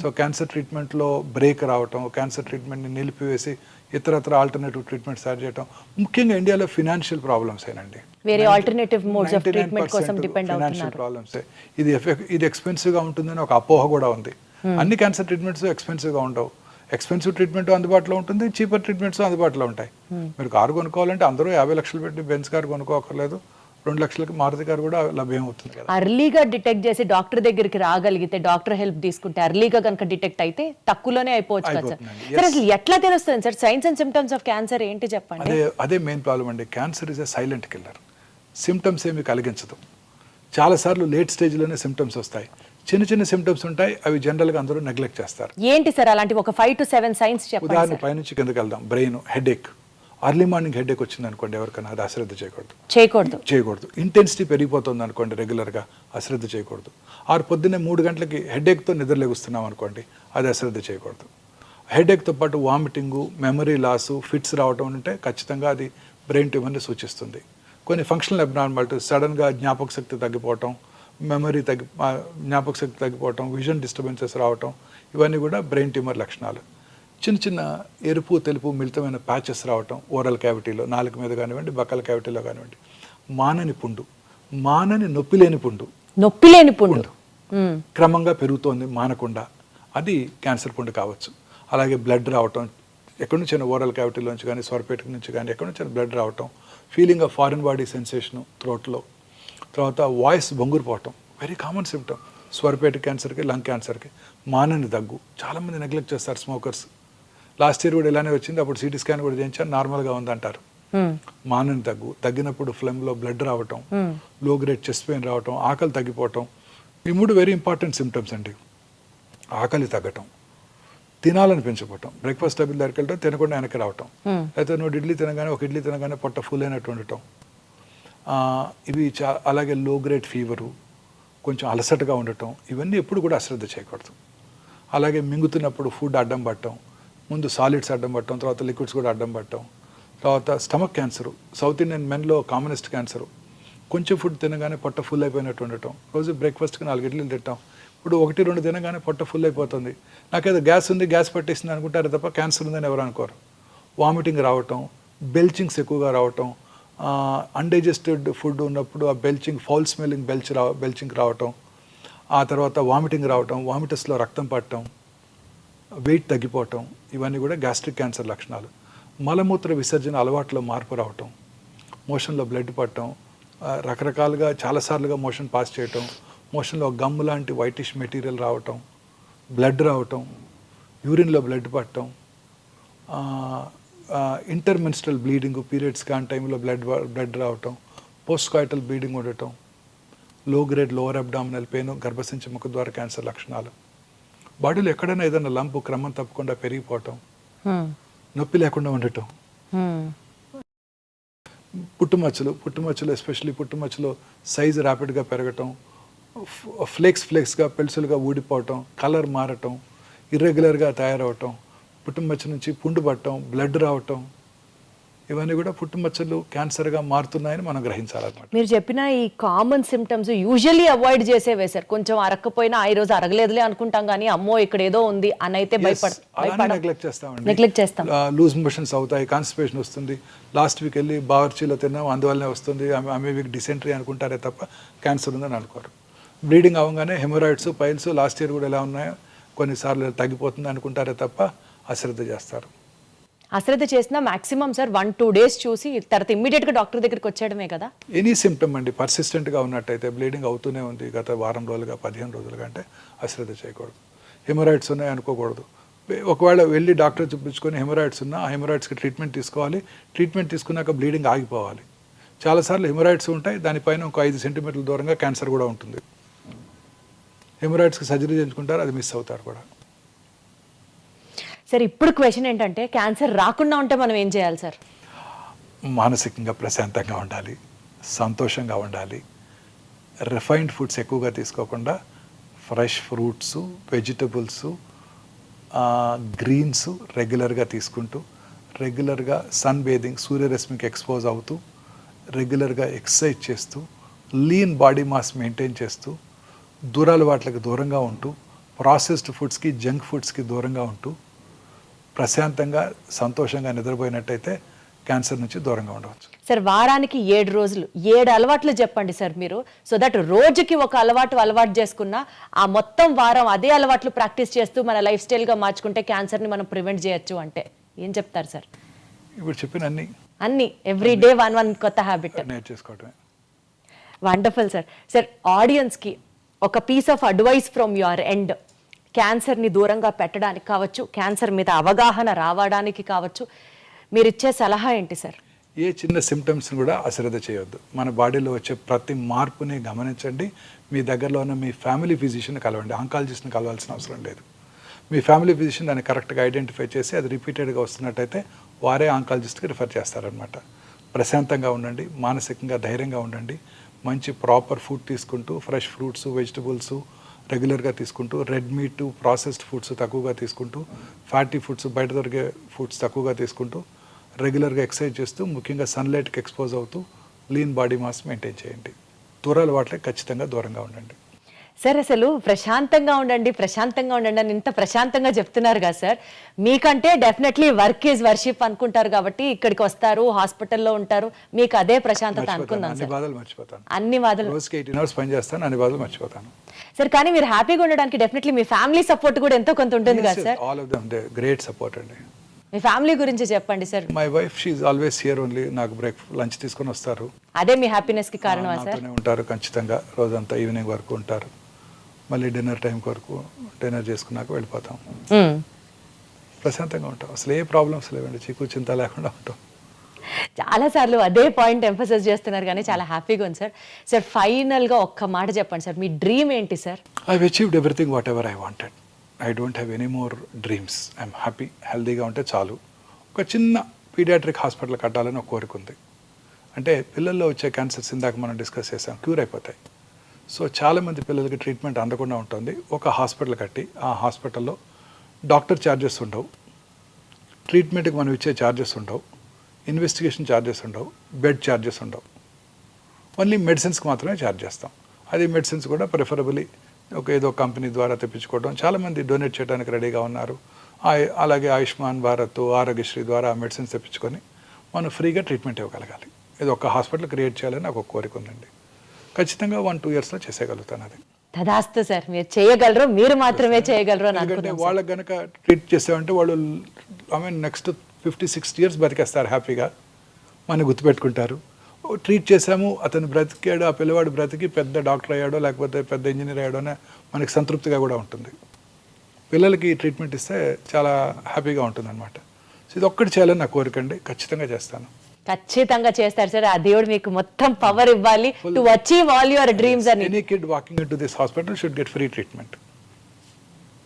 సో క్యాన్సర్ ట్రీట్మెంట్లో బ్రేక్ రావటం, క్యాన్సర్ ట్రీట్మెంట్ని నిలిపివేసి ఇతరత్ర ఆల్టర్నేటివ్ ట్రీట్మెంట్స్ తయారు చేయడం, ముఖ్యంగా ఇండియాలో ఫినాన్షియల్ ప్రాబ్లమ్స్ ఏనండి. వేరే ఆల్టర్నేటివ్ మోడ్స్ ఆఫ్ ట్రీట్మెంట్ కోసం డిపెండ్ ఫినాన్షియల్ ప్రాబ్లమ్సే. ఇది ఎక్స్పెన్సివ్గా ఉంటుందని ఒక అపోహ కూడా ఉంది. అన్ని క్యాన్సర్ ట్రీట్మెంట్స్ ఎక్స్పెన్సివ్గా ఉండవు. ఎక్స్పెన్సివ్ ట్రీట్మెంట్ అందుబాటులో ఉంటుంది, చీపర్ ట్రీట్మెంట్స్ అందుబాటులో ఉంటాయి. మీరు కారు కొనుక్కోవాలంటే అందరూ 50 లక్షలు పెట్టి బెంజ్ కారు కొనుక్కోకర్లేదు, 2 లక్షలకి మారుతి కారు కూడా లభ్యం అవుతుంది కదా. అర్లీగా డిటెక్ట్ చేసి డాక్టర్ దగ్గరికి రాగలిగితే, డాక్టర్ హెల్ప్ తీసుకుంటే అర్లీగా కనుక డిటెక్ట్ అయితే తక్కువలోనే అయిపోవచ్చు కదా సార్. సార్ అసలు ఎట్లా తెలుస్తుంది sir science and symptoms of cancer ఏంటి చెప్పండి. అదే మెయిన్ ప్రాబ్లం అండి. Cancer is a silent killer. Symptoms ఏమి కలిగించదు. చాలాసార్లు లేట్ స్టేజ్లోనే సిమ్టమ్స్ వస్తాయి. చిన్న చిన్న సిమ్టమ్స్ ఉంటాయి, అవి జనరల్గా అందరూ నెగ్లెక్ట్ చేస్తారు. ఏంటి సార్ అలాంటి ఒక 5 to 7 సైన్స్ చెప్పండి. ఉదాహరణ పైనుంచి కిందకి వెళ్దాం. Brain headache, early morning headache వచ్చింది అనుకోండి ఎవరికైనా, అది అశ్రద్ధ చేయకూడదు. ఇంటెన్సిటీ పెరిగిపోతుంది అనుకోండి రెగ్యులర్గా, అశ్రద్ధ చేయకూడదు. పొద్దున్నే 3 గంటలకి హెడేక్తో నిద్రలేగుస్తున్నాం అనుకోండి, అది అశ్రద్ధ చేయకూడదు. హెడేక్తో పాటు వామిటింగు, మెమరీ లాసు, ఫిట్స్ రావటం ఉంటే ఖచ్చితంగా అది బ్రెయిన్ ట్యూమర్ని సూచిస్తుంది. కొన్ని ఫంక్షనల్ అబ్నార్మాలిటీస్, సడన్గా జ్ఞాపక శక్తి తగ్గిపోవటం, జ్ఞాపక శక్తి తగ్గిపోవటం, విజన్ డిస్టర్బెన్సెస్ రావటం, ఇవన్నీ కూడా బ్రెయిన్ ట్యూమర్ లక్షణాలు. చిన్న చిన్న ఎరుపు తెలుపు మిళితమైన ప్యాచెస్ రావటం ఓరల్ క్యావిటీలో, నాలుక మీద కానివ్వండి, బక్కల క్యావిటీలో కానివ్వండి. మానని పుండు, నొప్పి లేని పుండు క్రమంగా పెరుగుతోంది మానకుండా, అది క్యాన్సర్ పుండు కావచ్చు. అలాగే బ్లడ్ రావటం, ఎక్కడి నుంచి ఓరల్ క్యావిటీలోంచి కానీ స్వరపేట నుంచి కానీ ఎక్కడి నుంచి బ్లడ్ రావటం, feeling of foreign body sensation థ్రోట్లో, తర్వాత వాయిస్ బొంగురుపోవటం, వెరీ కామన్ సిమ్టమ్ స్వరపేట క్యాన్సర్కి, లంగ్ క్యాన్సర్కి. మానని దగ్గు, చాలామంది నెగ్లెక్ట్ చేస్తారు స్మోకర్స్. లాస్ట్ ఇయర్ కూడా ఇలానే వచ్చింది, అప్పుడు సిటీ స్కాన్ కూడా చేయించారు, నార్మల్గా ఉందంటారు. మానని దగ్గు, తగ్గినప్పుడు ఫ్లెమ్లో బ్లడ్ రావటం, లో గ్రేడ్ చెస్ట్ పెయిన్ రావటం, ఆకలి తగ్గిపోవటం. ఈ 3 వెరీ ఇంపార్టెంట్ సిమ్టమ్స్ అండి. ఆకలి తగ్గటం, తినాలని పెంచిపోవటం, బ్రేక్ఫాస్ట్ టేబుల్ దగ్గరికి వెళ్ళటం, తినకుండా వెనక్కి రావటం, అయితే 2 ఇడ్లీ తినగానే 1 ఇడ్లీ తినగానే పొట్ట ఫుల్ అయినట్టు ఉండటం. ఇవి అలాగే లో గ్రేడ్ ఫీవరు, కొంచెం అలసటగా ఉండటం, ఇవన్నీ ఎప్పుడు కూడా అశ్రద్ధ చేయకూడదు. అలాగే మింగుతున్నప్పుడు ఫుడ్ అడ్డం పట్టడం, ముందు సాలిడ్స్ అడ్డం పట్టడం, తర్వాత లిక్విడ్స్ కూడా అడ్డం పట్టడం. తర్వాత స్టమక్ క్యాన్సరు, సౌత్ ఇండియన్ మెన్లో కామనెస్ట్ క్యాన్సరు. కొంచెం ఫుడ్ తినగానే పొట్ట ఫుల్ అయిపోయినట్టు ఉండటం, రోజు బ్రేక్ఫాస్ట్కి 4 ఇడ్లీలు తింటాం, ఇప్పుడు 1-2 తినగానే పొట్ట ఫుల్ అయిపోతుంది, నాకేదో గ్యాస్ ఉంది, గ్యాస్ పట్టేసింది అనుకుంటారు తప్ప క్యాన్సర్ ఉందని ఎవరు అనుకోరు. వామిటింగ్ రావటం, బెల్చింగ్స్ ఎక్కువగా రావటం, అన్డైజెస్టెడ్ ఫుడ్ ఉన్నప్పుడు ఆ బెల్చింగ్, ఫౌల్ స్మెల్లింగ్ బెల్చింగ్ రావటం, ఆ తర్వాత వామిటింగ్ రావటం, వామిటస్లో రక్తం పట్టడం, వెయిట్ తగ్గిపోవటం, ఇవన్నీ కూడా గ్యాస్ట్రిక్ క్యాన్సర్ లక్షణాలు. మలమూత్ర విసర్జన అలవాట్లో మార్పు రావటం, మోషన్లో బ్లడ్ పట్టడం, రకరకాలుగా చాలాసార్లుగా మోషన్ పాస్ చేయటం, మోషన్లో గమ్ లాంటి వైటిష్ మెటీరియల్ రావటం, బ్లడ్ రావటం, యూరిన్లో బ్లడ్ పట్టడం, ఇంటర్మెన్స్ట్రల్ బ్లీడింగ్, పీరియడ్స్ కాని టైంలో బ్లడ్ రావటం, పోస్ట్ కాయిటల్ బ్లీడింగ్ ఉండటం, లో గ్రేడ్ లోవర్ అబ్డామినల్ పెయిన్, గర్భసంచి ముఖ ద్వారా క్యాన్సర్ లక్షణాలు. బాడీలో ఎక్కడైనా ఏదైనా లంపు క్రమం తప్పకుండా పెరిగిపోవటం, నొప్పి లేకుండా ఉండటం, పుట్టుమచ్చలు ఎస్పెషల్లీ పుట్టుమచ్చలో సైజు ర్యాపిడ్గా పెరగటం, ఫ్లేక్స్గా పెల్సులుగా ఊడిపోవటం, కలర్ మారటం, ఇర్రెగ్యులర్గా తయారవటం, పుట్టుమచ్చ నుంచి పుండు పట్టడం, బ్లడ్ రావటం, ఇవన్నీ కూడా పుట్టుమచ్చలు క్యాన్సర్గా మారుతున్నాయని మనం గ్రహించాలన్నమాట. మీరు చెప్పిన ఈ కామన్ సిమ్టమ్స్ యూజువల్లీ అవాయిడ్ చేసేవే సార్. కొంచెం అరక్కపోయినా ఈ రోజు అరగలేదులే అనుకుంటాం, కానీ అమ్మో ఇక్కడ ఏదో ఉంది అని అయితే నెగ్లెక్ట్ చేస్తాం. లూజ్ మోషన్స్ అవుతాయి, కాన్స్టిపేషన్ వస్తుంది, లాస్ట్ వీక్ వెళ్ళి బావర్చీలో తిన్నాం అందువల్లనే వస్తుంది, ఆమె వీక్ డిసెంట్రీ అనుకుంటారే తప్ప క్యాన్సర్ ఉందని అనుకోరు. బ్లీడింగ్ అవ్వగానే హెమరాయిడ్స్, పైల్స్ లాస్ట్ ఇయర్ కూడా ఎలా ఉన్నాయో కొన్నిసార్లు తగ్గిపోతుంది అనుకుంటారే తప్ప అశ్రద్ధ చేస్తారు. అశ్రద్ధ చేసినా మాక్సిమం సార్ 1-2 days చూసి తర్వాత ఇమ్మీడియట్గా డాక్టర్ దగ్గరికి వచ్చేయడమే కదా. ఎనీ సిమ్టమ్ అండి పర్సిస్టెంట్గా ఉన్నట్టయితే, బ్లీడింగ్ అవుతూనే ఉంది గత వారం రోజులుగా 15 రోజులుగా అంటే అశ్రద్ధ చేయకూడదు. హెమరాయిడ్స్ ఉన్నాయి అనుకోకూడదు. ఒకవేళ వెళ్ళి డాక్టర్ చూపించుకొని హెమరాయిడ్స్ ఉన్నా ఆ హెమరాయిడ్స్కి ట్రీట్మెంట్ తీసుకోవాలి. ట్రీట్మెంట్ తీసుకున్నాక బ్లీడింగ్ ఆగిపోవాలి. చాలాసార్లు హెమరాయిడ్స్ ఉంటాయి, దానిపైన ఒక 5 సెంటీమీటర్ల దూరంగా క్యాన్సర్ కూడా ఉంటుంది. హెమరాయిడ్స్కి సర్జరీ చేయించుకుంటారు, అది మిస్ అవుతారు కూడా. సార్ ఇప్పుడు క్వశ్చన్ ఏంటంటే, క్యాన్సర్ రాకుండా ఉంటే మనం ఏం చేయాలి సార్? మానసికంగా ప్రశాంతంగా ఉండాలి, సంతోషంగా ఉండాలి, రిఫైన్డ్ ఫుడ్స్ ఎక్కువగా తీసుకోకుండా ఫ్రెష్ ఫ్రూట్స్, వెజిటబుల్స్, గ్రీన్స్ రెగ్యులర్గా తీసుకుంటూ రెగ్యులర్గా సన్ బేదింగ్, సూర్యరశ్మికి ఎక్స్పోజ్ అవుతూ, రెగ్యులర్గా ఎక్సర్సైజ్ చేస్తూ, లీన్ బాడీ మాస్ మెయింటైన్ చేస్తూ, వాటికి దూరంగా ఉంటూ, ప్రాసెస్డ్ ఫుడ్స్కి, జంక్ ఫుడ్స్కి దూరంగా ఉంటూ, ప్రశాంతంగా సంతోషంగా నిద్రపోయినట్టయితే క్యాన్సర్ నుంచి దూరంగా ఉండవచ్చు. సార్ వారానికి 7 రోజులు 7 అలవాట్లు చెప్పండి సార్ మీరు. సో దట్ రోజుకి ఒక అలవాటు చేసుకున్నా ఆ మొత్తం వారం అదే అలవాట్లు ప్రాక్టీస్ చేస్తూ మన లైఫ్ స్టైల్గా మార్చుకుంటే క్యాన్సర్ని మనం ప్రివెంట్ చేయొచ్చు అంటే ఏం చెప్తారు సార్? ఇప్పుడు చెప్పిన అన్ని ఎవ్రీ డే వన్ కొత్త హ్యాబిట్ నేర్చేసుకోవటమే. Wonderful sir. సార్ ఆడియన్స్కి ఒక piece of advice from your end, క్యాన్సర్ని దూరంగా పెట్టడానికి కావచ్చు, క్యాన్సర్ మీద అవగాహన రావడానికి కావచ్చు, మీరు ఇచ్చే సలహా ఏంటి సార్? ఏ చిన్న సిమ్టమ్స్ని కూడా అశ్రద్ధ చేయొద్దు. మన బాడీలో వచ్చే ప్రతి మార్పుని గమనించండి. మీ దగ్గరలో ఉన్న మీ ఫ్యామిలీ ఫిజిషియన్ని కలవండి. ఆంకాలజిస్ట్ని కలవాల్సిన అవసరం లేదు. మీ ఫ్యామిలీ ఫిజిషియన్ దాన్ని కరెక్ట్గా ఐడెంటిఫై చేసి అది రిపీటెడ్గా వస్తున్నట్టయితే వారే ఆంకాలజిస్ట్కి రిఫర్ చేస్తారనమాట. ప్రశాంతంగా ఉండండి, మానసికంగా ధైర్యంగా ఉండండి, మంచి ప్రాపర్ ఫుడ్ తీసుకుంటూ, ఫ్రెష్ ఫ్రూట్స్, వెజిటబుల్స్ రెగ్యులర్గా తీసుకుంటూ, రెడ్ మీట్, ప్రాసెస్డ్ ఫుడ్స్ తక్కువగా తీసుకుంటూ, ఫ్యాటీ ఫుడ్స్, బయట దొరికే ఫుడ్స్ తక్కువగా తీసుకుంటూ, రెగ్యులర్గా ఎక్సర్సైజ్ చేస్తూ, ముఖ్యంగా సన్లైట్కి ఎక్స్పోజ్ అవుతూ, లీన్ బాడీ మాస్ మెయింటైన్ చేయండి. వాటికి ఖచ్చితంగా దూరంగా ఉండండి. సార్ అసలు ప్రశాంతంగా ఉండండి అని ఇంత ప్రశాంతంగా చెప్తున్నారు కదా సార్. మీకంటే డెఫినెట్లీ వర్క్ ఈజ్ వర్షిప్ అనుకుంటారు కాబట్టి ఇక్కడికి వస్తారు, హాస్పిటల్లో ఉంటారు, మీకు అదే ప్రశాంతత అనుకున్నాను. అన్ని బాధలు మర్చిపోతాను. అన్ని బాధలు రోజుకి 18 hours పని చేస్తాను, అన్ని బాధలు మర్చిపోతాను. సార్ కానీ మీరు హ్యాపీగా ఉండడానికి డెఫినెట్లీ మీ ఫ్యామిలీ సపోర్ట్ కూడా ఎంతో కొంత ఉంటుంది కదా sir? All of them they great support అండి. మీ ఫ్యామిలీ గురించి చెప్పండి sir. My wife she is always here only. నాకు లంచ్ తీసుకొని వస్తారు. అదే మీ హ్యాపీనెస్ కి కారణమా సార్? నాతోనే ఉంటారు ఖచ్చితంగా. రోజంతా ఈవినింగ్ వరకు ఉంటారు. మళ్ళీ డిన్నర్ టైం వరకు డిన్నర్ చేసుకున్నాక వెళ్ళిపోతాం. ప్రశాంతంగా ఉంటాం. అసలు ఏ ప్రాబ్లమ్స్ లేవండి, చీకు చింత లేకుండా ఉంటాం. చాలా సార్లు అదే పాయింట్ ఎంఫసైజ్ చేస్తున్నారు కానీ చాలా హ్యాపీగా ఉంది సార్. సార్ ఫైనల్గా ఒక్క మాట చెప్పండి సార్, మీ డ్రీమ్ ఏంటి sir? I achieved everything what ever I wanted. I don't have any more dreams. I'm happy. హెల్దీగా ఉంటే చాలు. ఒక చిన్న పీడియాట్రిక్ హాస్పిటల్ కట్టాలని ఒక కోరిక ఉంది. అంటే పిల్లల్లో వచ్చే క్యాన్సర్స్ ఇందాక మనం డిస్కస్ చేసాం, క్యూర్ అయిపోతాయి. సో చాలామంది పిల్లలకి ట్రీట్మెంట్ అందకుండా ఉంటుంది. ఒక హాస్పిటల్ కట్టి ఆ హాస్పిటల్లో డాక్టర్ ఛార్జెస్ ఉండవు, ట్రీట్మెంట్కి మనం ఇచ్చే ఛార్జెస్ ఉండవు, ఇన్వెస్టిగేషన్ ఛార్జెస్ ఉండవు, బెడ్ ఛార్జెస్ ఉండవు. ఓన్లీ మెడిసిన్స్కి మాత్రమే ఛార్జ్ చేస్తాం. అది మెడిసిన్స్ కూడా ప్రిఫరబుల్లీ ఏదో కంపెనీ ద్వారా తెప్పించుకోవడం. చాలామంది డొనేట్ చేయడానికి రెడీగా ఉన్నారు. అలాగే ఆయుష్మాన్ భారత్, ఆరోగ్యశ్రీ ద్వారా మెడిసిన్స్ తెప్పించుకొని మనం ఫ్రీగా ట్రీట్మెంట్ ఇవ్వగలగాలి. ఇది ఒక హాస్పిటల్ క్రియేట్ చేయాలని నాకు ఒక కోరిక ఉందండి. ఖచ్చితంగా 1-2 yearsలో చేసేయగలుగుతాను. అది తదాస్తు సార్, మీరు చేయగలరు, మీరు మాత్రమే చేయగలరు అని ఎందుకంటే వాళ్ళకి కనుక ట్రీట్ చేసామంటే వాళ్ళు నెక్స్ట్ 50-60 years బతికేస్తారు హ్యాపీగా. మనం గుర్తుపెట్టుకుంటారు. ట్రీట్ చేసాము, అతను బ్రతికాడు, ఆ పిల్లవాడు బ్రతికి పెద్ద డాక్టర్ అయ్యాడో లేకపోతే పెద్ద ఇంజనీర్ అయ్యాడోనే మనకి సంతృప్తిగా కూడా ఉంటుంది. పిల్లలకి ట్రీట్మెంట్ ఇస్తే చాలా హ్యాపీగా ఉంటుందన్నమాట. సో ఇది ఒక్కటి చేయాలని నా కోరికండి. ఖచ్చితంగా చేస్తాను. ఖచ్చితంగా చేస్తారు సార్. ఆ దేవుడు మీకు మొత్తం పవర్ ఇవ్వాలి to achieve all your dreams అని. Any kid walking into this hospital should get free treatment.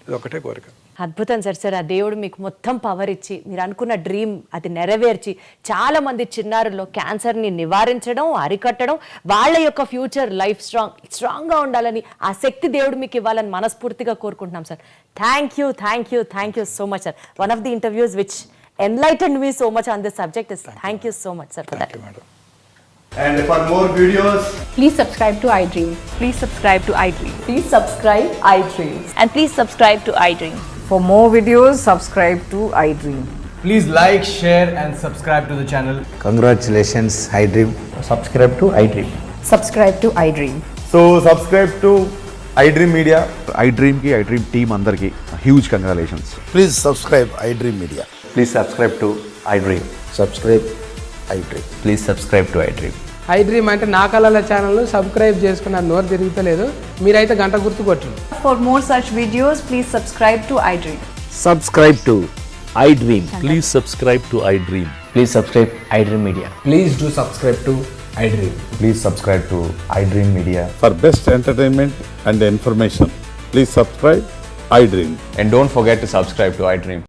ఇది ఒకటే కోరిక. అద్భుతం సార్. సార్ ఆ దేవుడు మీకు మొత్తం పవర్ ఇచ్చి మీరు అనుకున్న డ్రీమ్ అది నెరవేర్చి చాలా మంది చిన్నారుల్లో క్యాన్సర్ని నివారించడం, అరికట్టడం, వాళ్ళ యొక్క ఫ్యూచర్ లైఫ్ స్ట్రాంగ్గా ఉండాలని ఆ శక్తి దేవుడు మీకు ఇవ్వాలని మనస్ఫూర్తిగా కోరుకుంటున్నాం sir. Thank you so much sir. One of the interviews which enlightened me so much on this subject is thank you so much sir for that. Thank you, madam. And for more videos, Please subscribe to iDream. Please subscribe to iDream. Please subscribe iDream. And please subscribe to iDream. For more videos, subscribe to iDream. please like, share and subscribe to the channel. Congratulations, iDream. Subscribe to iDream. Subscribe to iDream. So subscribe to iDream Media. iDream की iDream team अंदर की huge congratulations. Please subscribe iDream Media. Please subscribe to iDream. Subscribe iDream. Please subscribe to iDream. iDream అంటే నా కళల ఛానల్ సబ్స్క్రైబ్ చేసుకున్న నోరు తిరుగుతలేదు. మీరైతే గంట గుర్తు కొట్టండి. For more such videos, please subscribe to iDream. Subscribe to iDream. Please subscribe to iDream. Please subscribe iDream Media. Please do subscribe to iDream. Please subscribe to iDream Media. For best entertainment and information, please subscribe iDream. And don't forget to subscribe to iDream.